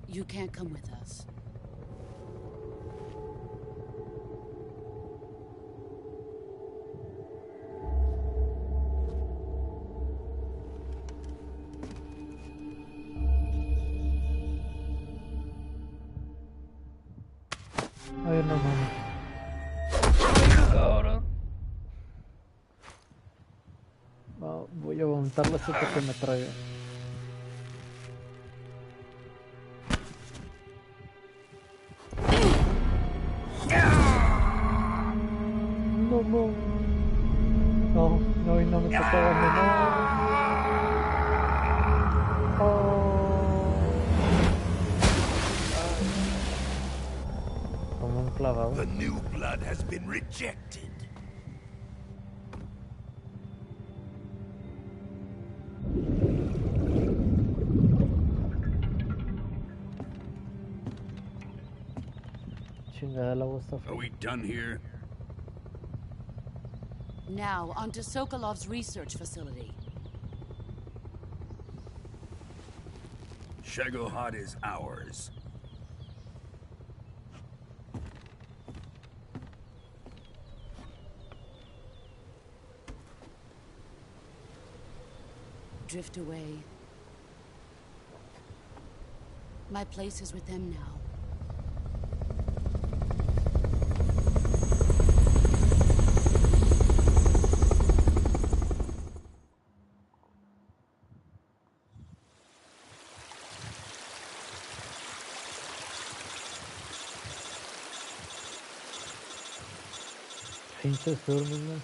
you can't come with us. Ay, no mames. Cabrón. voy a montarle ese que me traiga. No, y no me tocaba como un clavado. The new blood has been rejected. Chingada, la voz está fea. Are we done here? Now, onto Sokolov's research facility. Shagohod is ours. Drift away. My place is with them now. Pinches durmiendo.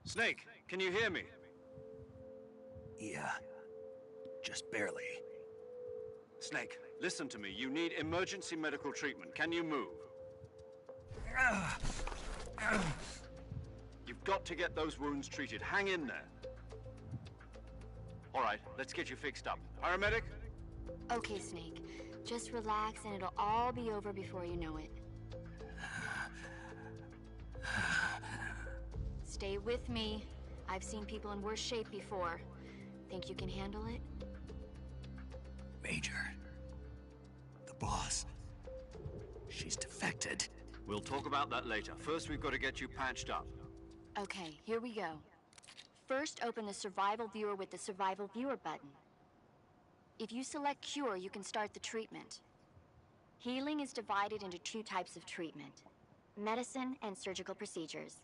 Snake, can you hear me? Yeah, just barely. Snake, listen to me. You need emergency medical treatment. Can you move? You've got to get those wounds treated. Hang in there. All right, let's get you fixed up. Paramedic? Okay, Snake. Just relax and it'll all be over before you know it. Stay with me. I've seen people in worse shape before. Think you can handle it? Major. The boss. She's defected. We'll talk about that later. First, we've got to get you patched up. Okay, here we go. First, open the Survival Viewer with the Survival Viewer button. If you select Cure, you can start the treatment. Healing is divided into two types of treatment: medicine and surgical procedures.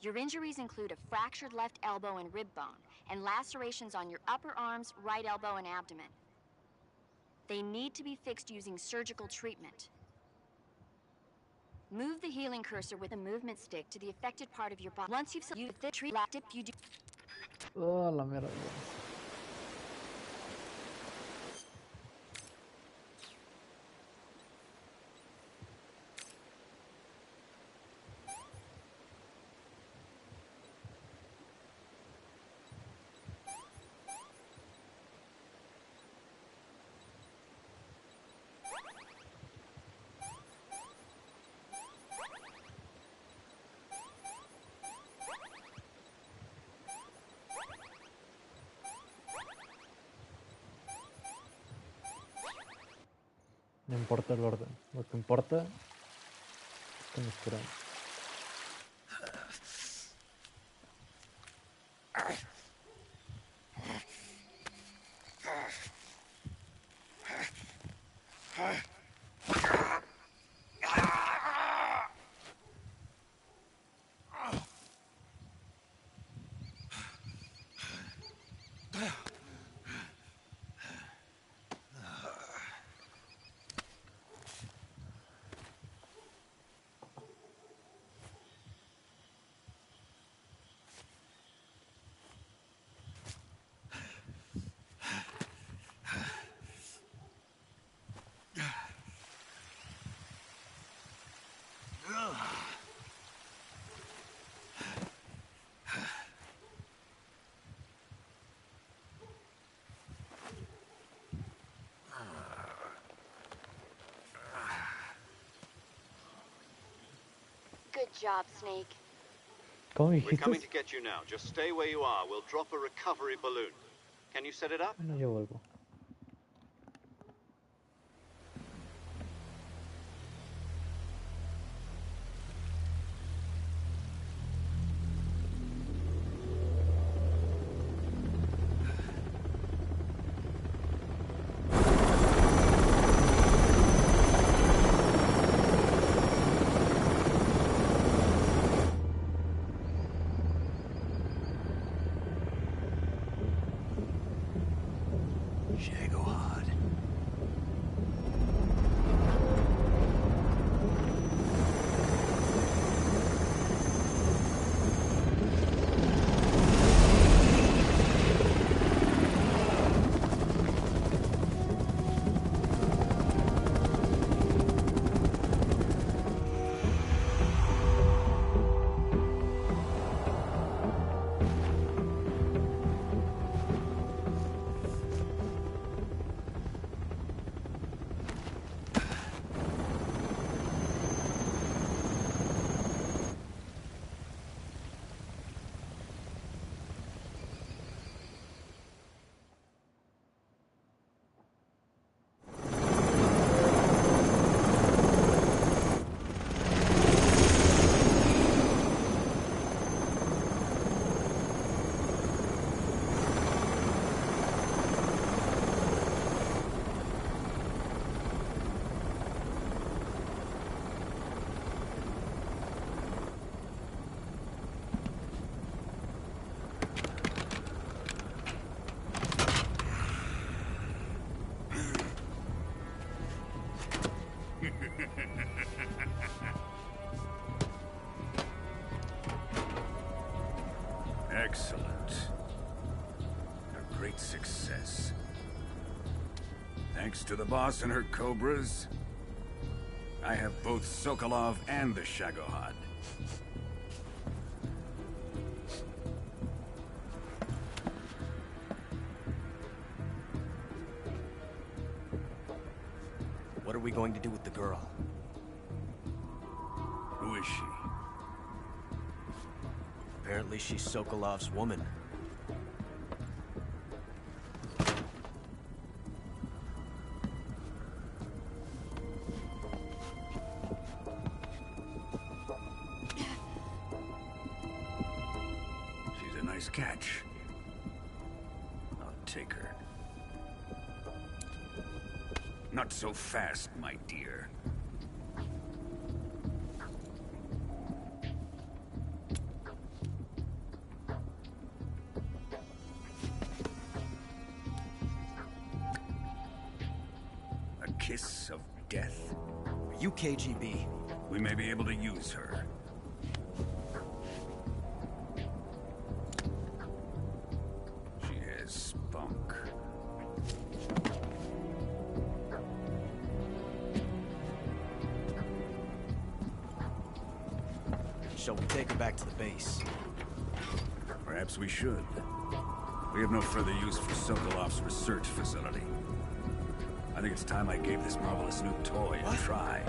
Your injuries include a fractured left elbow and rib bone, and lacerations on your upper arms, right elbow, and abdomen. They need to be fixed using surgical treatment. Move the healing cursor with a movement stick to the affected part of your body. Once you've used the treatment, you do... Oh, la mierda. No importa el orden. Lo que importa es que nos curamos. Good job, Snake. ¿Cómo We're coming dijiste? to get you now. Just stay where you are. We'll drop a recovery balloon. Can you set it up? Bueno, yo vuelvo. Shagohod. Excellent. A great success. Thanks to the boss and her cobras, I have both Sokolov and the Shagohod. What are we going to do with the girl? Who is she? Apparently she's Sokolov's woman. She's a nice catch. I'll take her. Not so fast, my dear. A kiss of death? Are you KGB? We may be able to use her. She has spunk. Shall we take her back to the base? Perhaps we should. We have no further use for Sokolov's research facility. I think it's time I gave this marvelous new toy a try.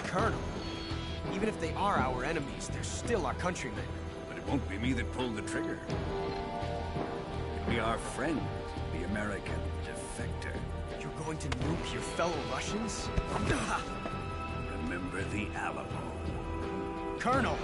Colonel, even if they are our enemies, they're still our countrymen. But it won't be me that pulled the trigger. It'll be our friend, the American defector. You're going to nuke your fellow Russians? Remember the Alamo. Colonel!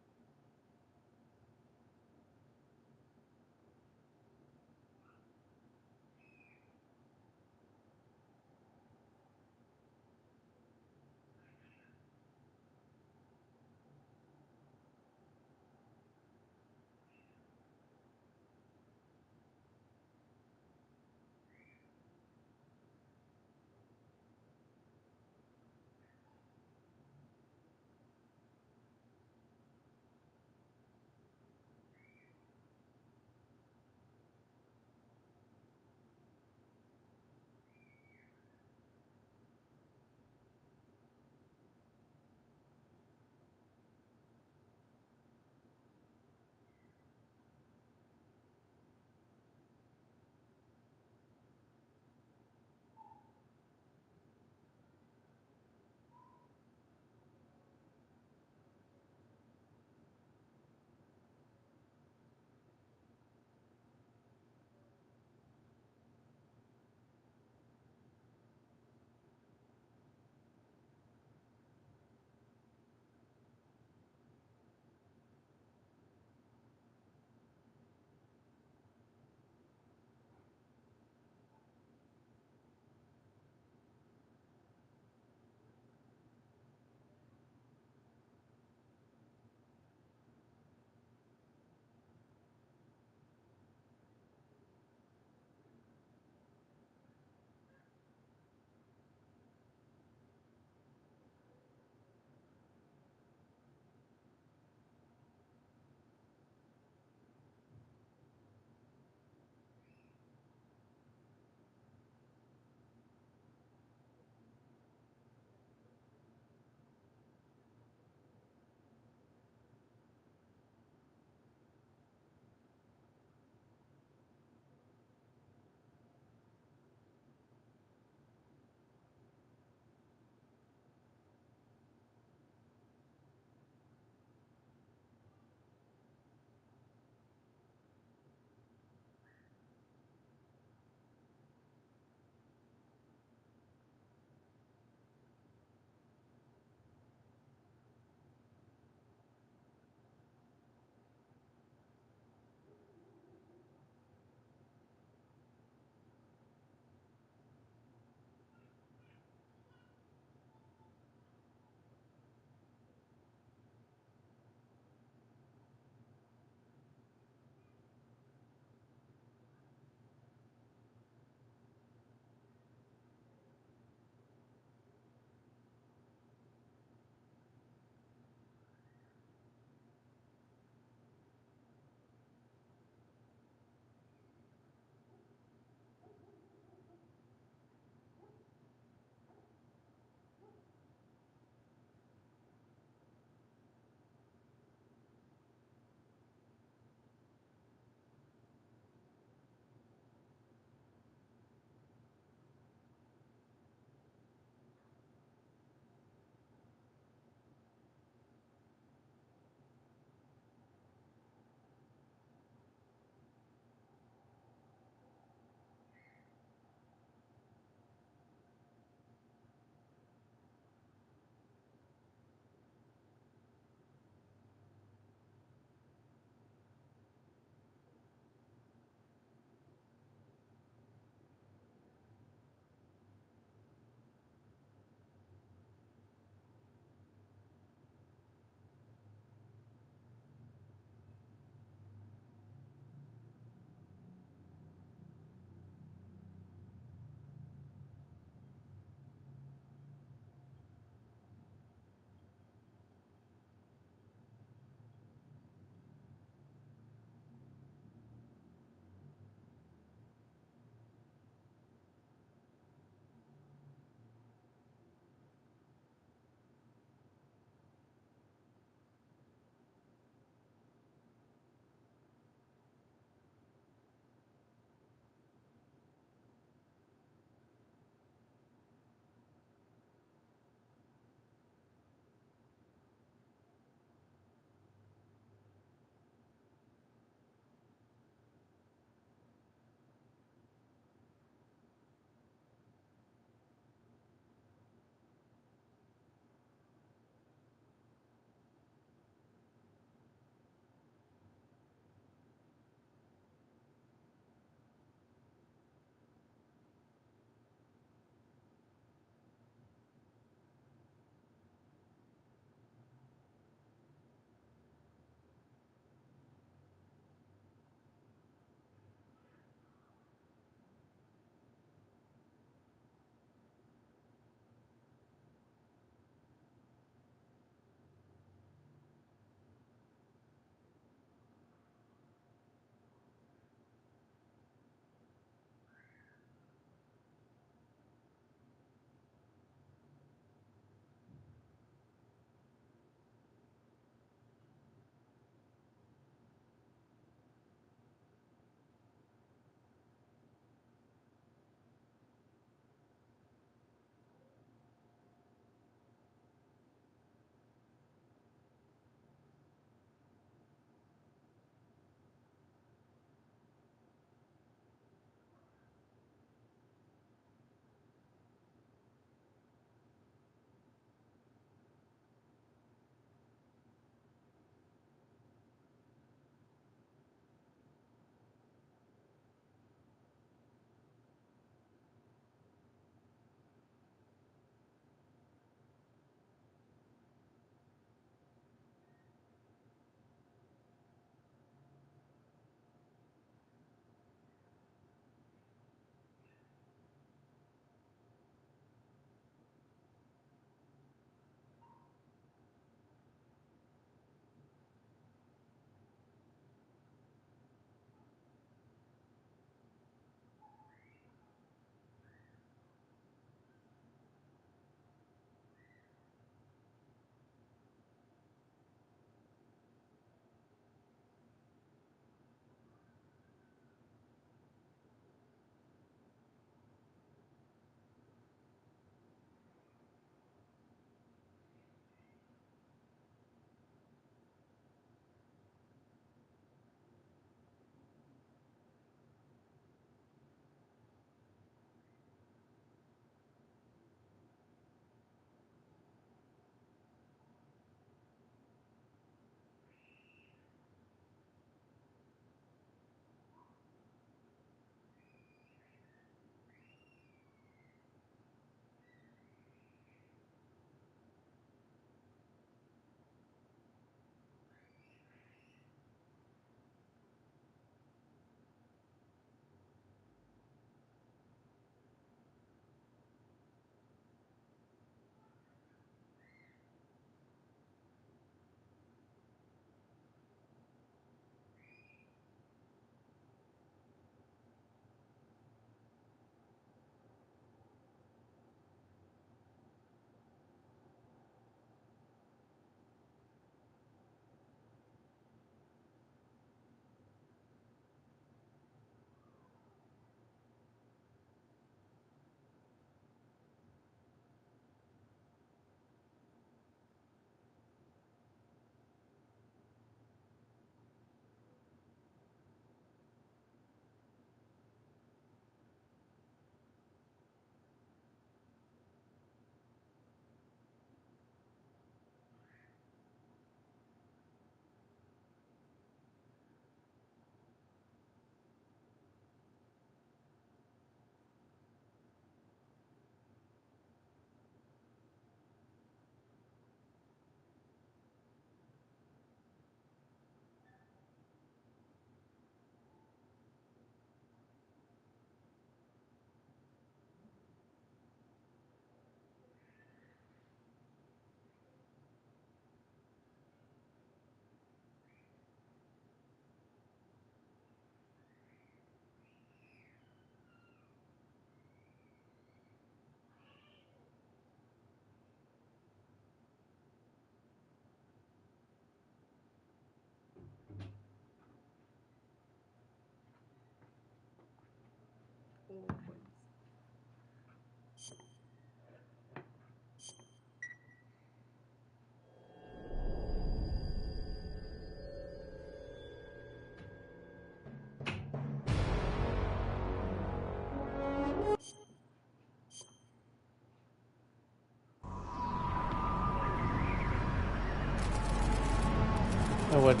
Ah, bueno.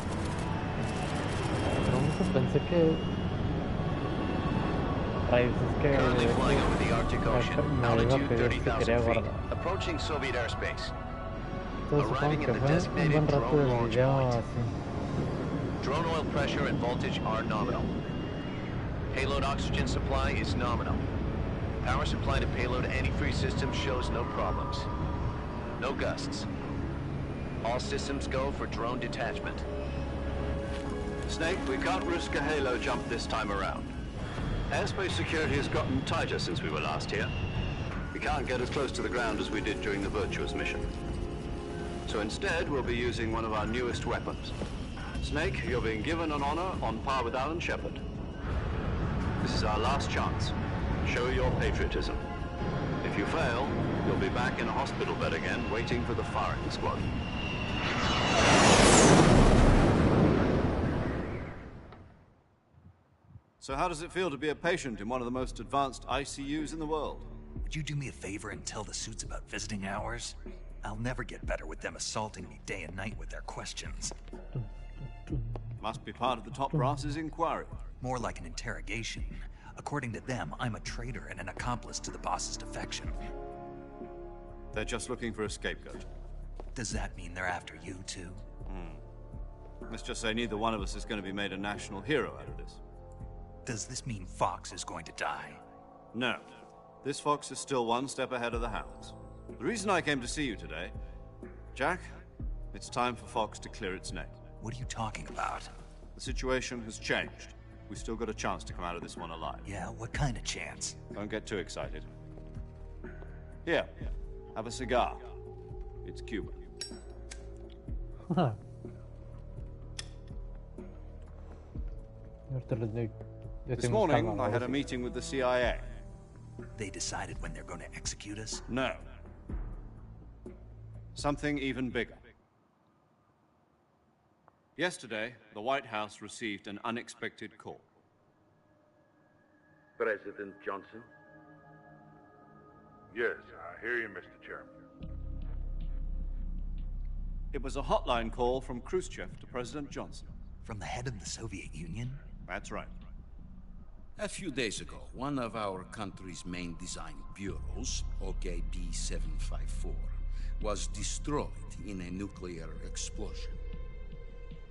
No, pensé que... Ay, es que... Currently flying over the Arctic Ocean, me iba a altitude pedir si 30,000 quería feet, guardar. approaching Soviet airspace. Entonces Arriving supongo in que the fue un designated buen rato drone del launch video point. así. Drone oil pressure and voltage are nominal. Payload oxygen supply is nominal. Power supply to payload antifreeze system shows no problems. No gusts. All systems go for drone detachment. Snake, we can't risk a halo jump this time around. Airspace security has gotten tighter since we were last here. We can't get as close to the ground as we did during the Virtuous mission. So instead, we'll be using one of our newest weapons. Snake, you're being given an honor on par with Alan Shepard. This is our last chance. Show your patriotism. If you fail, you'll be back in a hospital bed again, waiting for the firing squad. So how does it feel to be a patient in one of the most advanced ICUs in the world? Would you do me a favor and tell the suits about visiting hours? I'll never get better with them assaulting me day and night with their questions. Must be part of the top brass's inquiry. More like an interrogation. According to them, I'm a traitor and an accomplice to the boss's defection. They're just looking for a scapegoat. Does that mean they're after you, too? Let's just say neither one of us is going to be made a national hero out of this. Does this mean Fox is going to die? No. This Fox is still one step ahead of the Hounds. The reason I came to see you today... Jack, it's time for Fox to clear its name. What are you talking about? The situation has changed. We've still got a chance to come out of this one alive. Yeah, what kind of chance? Don't get too excited. Here, have a cigar. It's Cuba. This morning, I had a meeting with the CIA. They decided when they're going to execute us? No. Something even bigger. Yesterday, the White House received an unexpected call. President Johnson? Yes, I hear you, Mr. Chairman. It was a hotline call from Khrushchev to President Johnson. From the head of the Soviet Union? That's right. A few days ago, one of our country's main design bureaus, OKB 754, was destroyed in a nuclear explosion.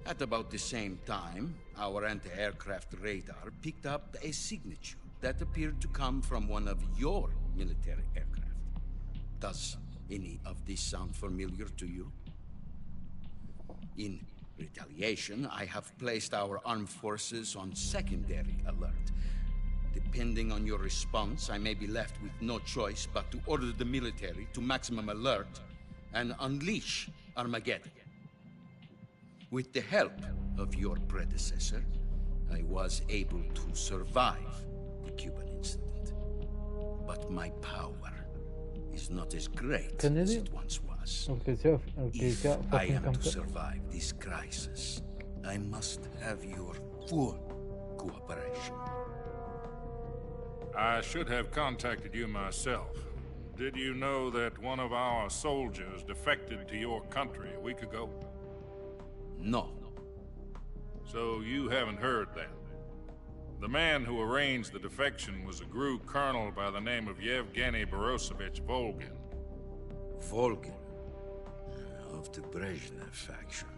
At about the same time, our anti-aircraft radar picked up a signature that appeared to come from one of your military aircraft. Does any of this sound familiar to you? In retaliation, I have placed our armed forces on secondary alert. Depending on your response, I may be left with no choice but to order the military to maximum alert and unleash Armageddon. With the help of your predecessor, I was able to survive the Cuban incident. But my power is not as great as it once was. If I am to survive this crisis, I must have your full cooperation. I should have contacted you myself. Did you know that one of our soldiers defected to your country a week ago? No. So you haven't heard that. The man who arranged the defection was a GRU colonel by the name of Yevgeny Borosovich Volgin. Volgin? Of the Brezhnev faction.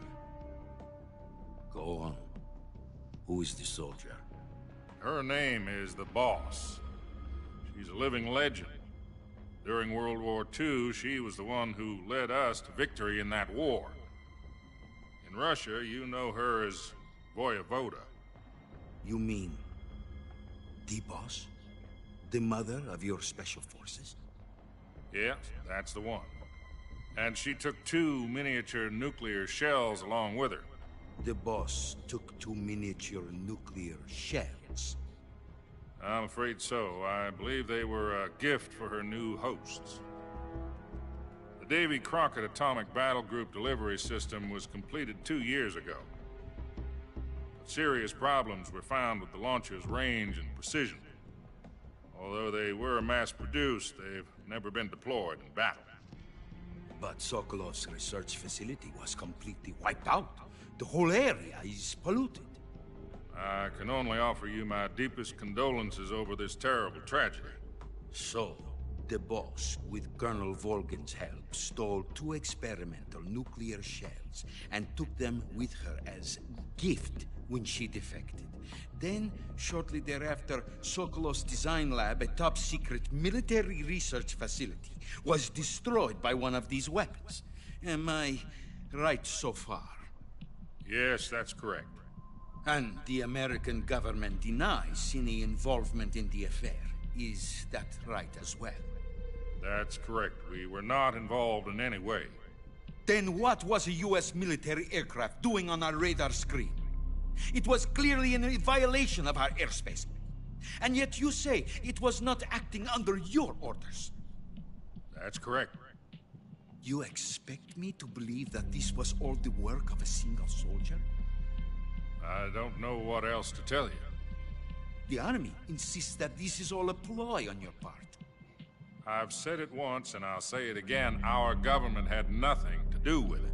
Go on. Who is the soldier? Her name is the Boss. She's a living legend. During World War II, she was the one who led us to victory in that war. In Russia, you know her as Voyevoda. You mean the Boss? The mother of your special forces? Yes, that's the one. And she took 2 miniature nuclear shells along with her. The Boss took 2 miniature nuclear shells? I'm afraid so. I believe they were a gift for her new hosts. The Davy Crockett Atomic Battle Group delivery system was completed 2 years ago. But serious problems were found with the launcher's range and precision. Although they were mass-produced, they've never been deployed in battle. But Sokolov's research facility was completely wiped out. The whole area is polluted. I can only offer you my deepest condolences over this terrible tragedy. So, the boss, with Colonel Volgin's help, stole 2 experimental nuclear shells and took them with her as gift when she defected. Then, shortly thereafter, Sokolov's design lab, a top-secret military research facility, was destroyed by one of these weapons. Am I right so far? Yes, that's correct. And the American government denies any involvement in the affair. Is that right as well? That's correct. We were not involved in any way. Then what was a U.S. military aircraft doing on our radar screen? It was clearly in a violation of our airspace. And yet you say it was not acting under your orders. That's correct. You expect me to believe that this was all the work of a single soldier? I don't know what else to tell you. The army insists that this is all a ploy on your part. I've said it once, and I'll say it again. Our government had nothing to do with it.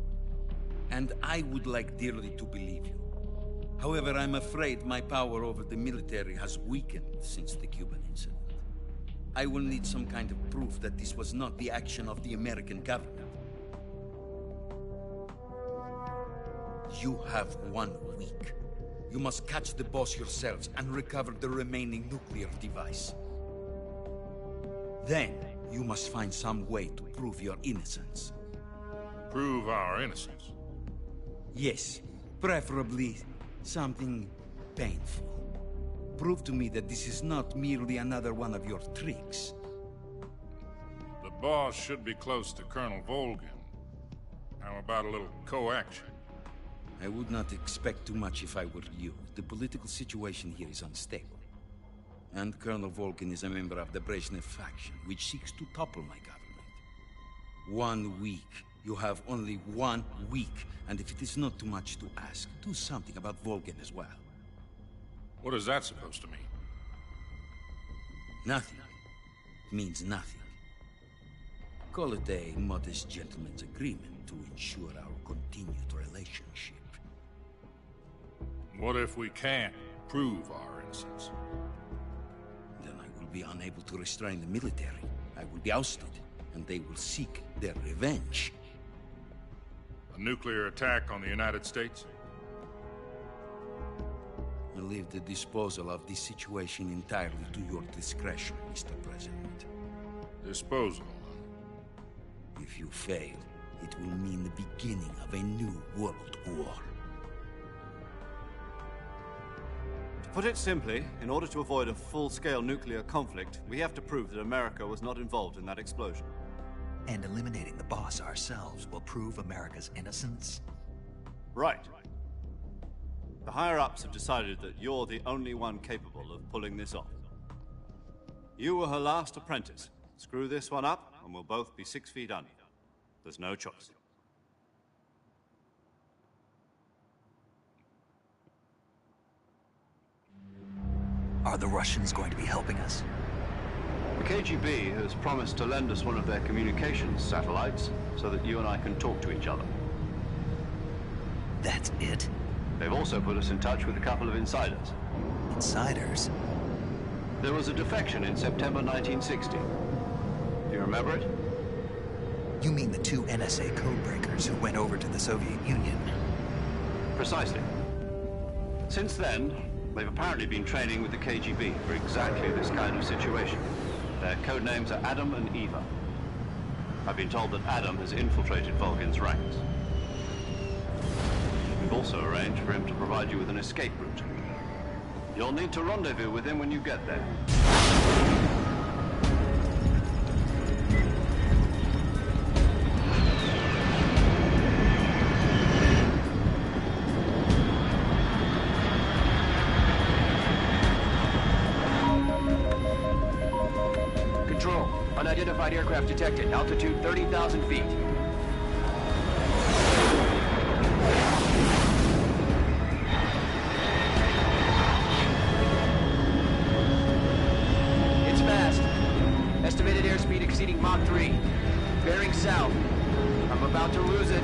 And I would like dearly to believe you. However, I'm afraid my power over the military has weakened since the Cuban incident. I will need some kind of proof that this was not the action of the American government. You have 1 week. You must catch the boss yourselves and recover the remaining nuclear device. Then, you must find some way to prove your innocence. Prove our innocence? Yes, preferably something painful. Prove to me that this is not merely another one of your tricks. The boss should be close to Colonel Volgin. How about a little co-action? I would not expect too much if I were you. The political situation here is unstable. And Colonel Volgin is a member of the Brezhnev faction, which seeks to topple my government. 1 week. You have only 1 week. And if it is not too much to ask, do something about Volgin as well. What is that supposed to mean? Nothing. It means nothing. Call it a modest gentleman's agreement to ensure our continued relationship. What if we can't prove our innocence? Then I will be unable to restrain the military. I will be ousted, and they will seek their revenge. A nuclear attack on the United States? I leave the disposal of this situation entirely to your discretion, Mr. President. Disposal? If you fail, it will mean the beginning of a new world war. To put it simply, in order to avoid a full-scale nuclear conflict, we have to prove that America was not involved in that explosion. And eliminating the boss ourselves will prove America's innocence? Right. The higher-ups have decided that you're the only one capable of pulling this off. You were her last apprentice. Screw this one up, and we'll both be 6 feet under. There's no choice. Are the Russians going to be helping us? The KGB has promised to lend us one of their communications satellites so that you and I can talk to each other. That's it? They've also put us in touch with a couple of insiders. Insiders? There was a defection in September 1960. Do you remember it? You mean the 2 NSA codebreakers who went over to the Soviet Union? Precisely. Since then, they've apparently been training with the KGB for exactly this kind of situation. Their code names are Adam and Eva. I've been told that Adam has infiltrated Volgin's ranks. We've also arranged for him to provide you with an escape route. You'll need to rendezvous with him when you get there. Classified aircraft detected. Altitude 30,000 feet. It's fast. Estimated airspeed exceeding Mach 3. Bearing south. I'm about to lose it.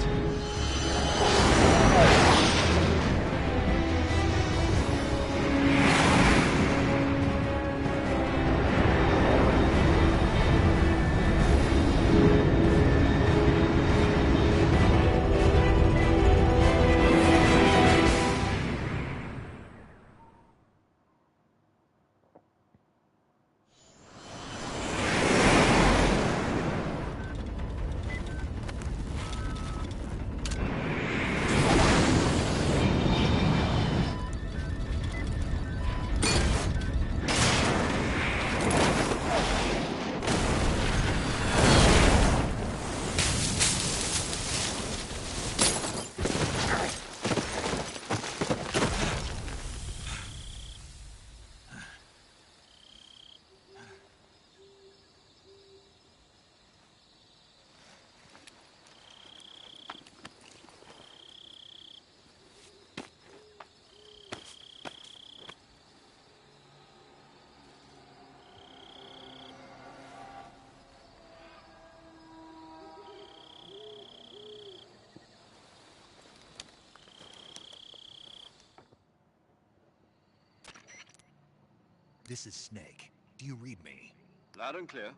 This is Snake. Do you read me? Loud and clear.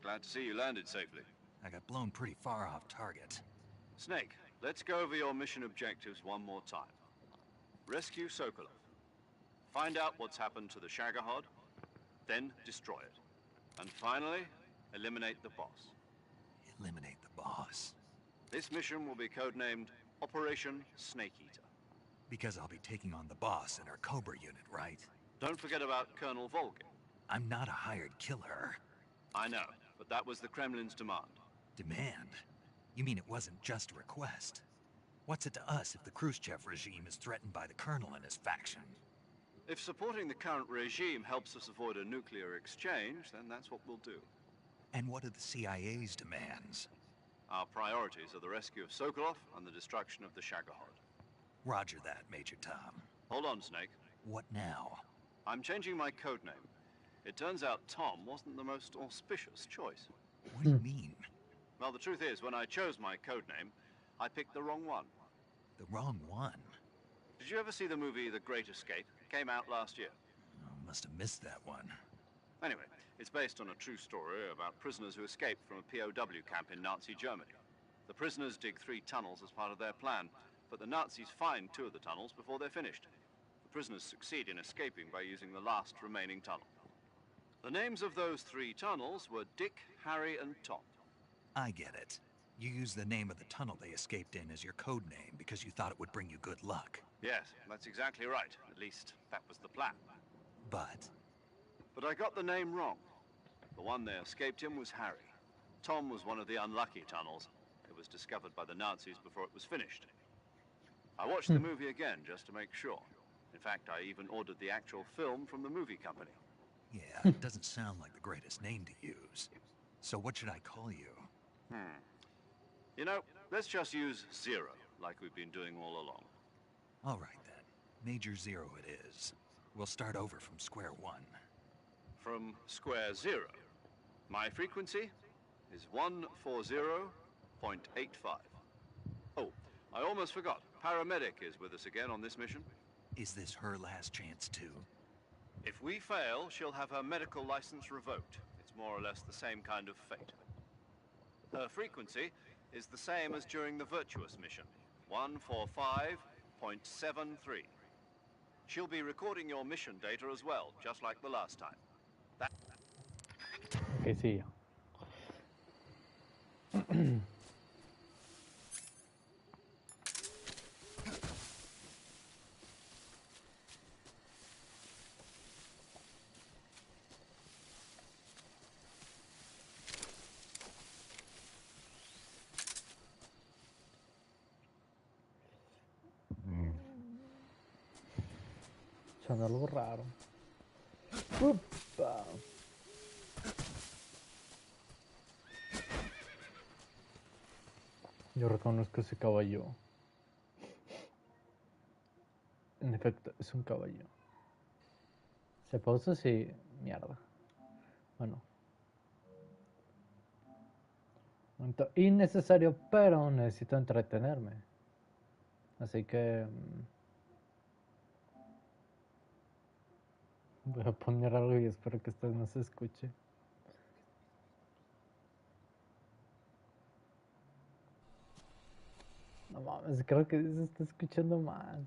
Glad to see you landed safely. I got blown pretty far off target. Snake, let's go over your mission objectives one more time. Rescue Sokolov. Find out what's happened to the Shagohod, then destroy it. And finally, eliminate the boss. Eliminate the boss? This mission will be codenamed Operation Snake Eater. Because I'll be taking on the boss in our Cobra unit, right? Don't forget about Colonel Volgin. I'm not a hired killer. I know, but that was the Kremlin's demand. Demand? You mean it wasn't just a request? What's it to us if the Khrushchev regime is threatened by the Colonel and his faction? If supporting the current regime helps us avoid a nuclear exchange, then that's what we'll do. And what are the CIA's demands? Our priorities are the rescue of Sokolov and the destruction of the Shagohod. Roger that, Major Tom. Hold on, Snake. What now? I'm changing my codename. It turns out Tom wasn't the most auspicious choice. What do you mean? Well, the truth is, when I chose my codename, I picked the wrong one. The wrong one? Did you ever see the movie The Great Escape? It came out last year. Oh, must have missed that one. Anyway, it's based on a true story about prisoners who escaped from a POW camp in Nazi Germany. The prisoners dig 3 tunnels as part of their plan, but the Nazis find 2 of the tunnels before they're finished. The prisoners succeed in escaping by using the last remaining tunnel. The names of those 3 tunnels were Dick, Harry, and Tom. I get it. You used the name of the tunnel they escaped in as your code name because you thought it would bring you good luck. Yes, that's exactly right. At least, that was the plan. But I got the name wrong. The one they escaped in was Harry. Tom was one of the unlucky tunnels. It was discovered by the Nazis before it was finished. I watched the movie again just to make sure. In fact, I even ordered the actual film from the movie company. Yeah, it doesn't sound like the greatest name to use. So what should I call you? You know, let's just use Zero, like we've been doing all along. All right, then. Major Zero it is. We'll start over from square one. From square zero. My frequency is 140.85. Oh, I almost forgot. Paramedic is with us again on this mission. Is this her last chance, too? If we fail, she'll have her medical license revoked. It's more or less the same kind of fate. Her frequency is the same as during the Virtuous mission, 145.73. She'll be recording your mission data as well, just like the last time. Okay, sí. Suena algo raro. Upa. Yo reconozco ese caballo. En efecto, es un caballo. ¿Se pausa? Sí. Mierda. Bueno. Momento innecesario, pero necesito entretenerme. Así que... voy a poner algo y espero que esto no se escuche. No mames, creo que se está escuchando más.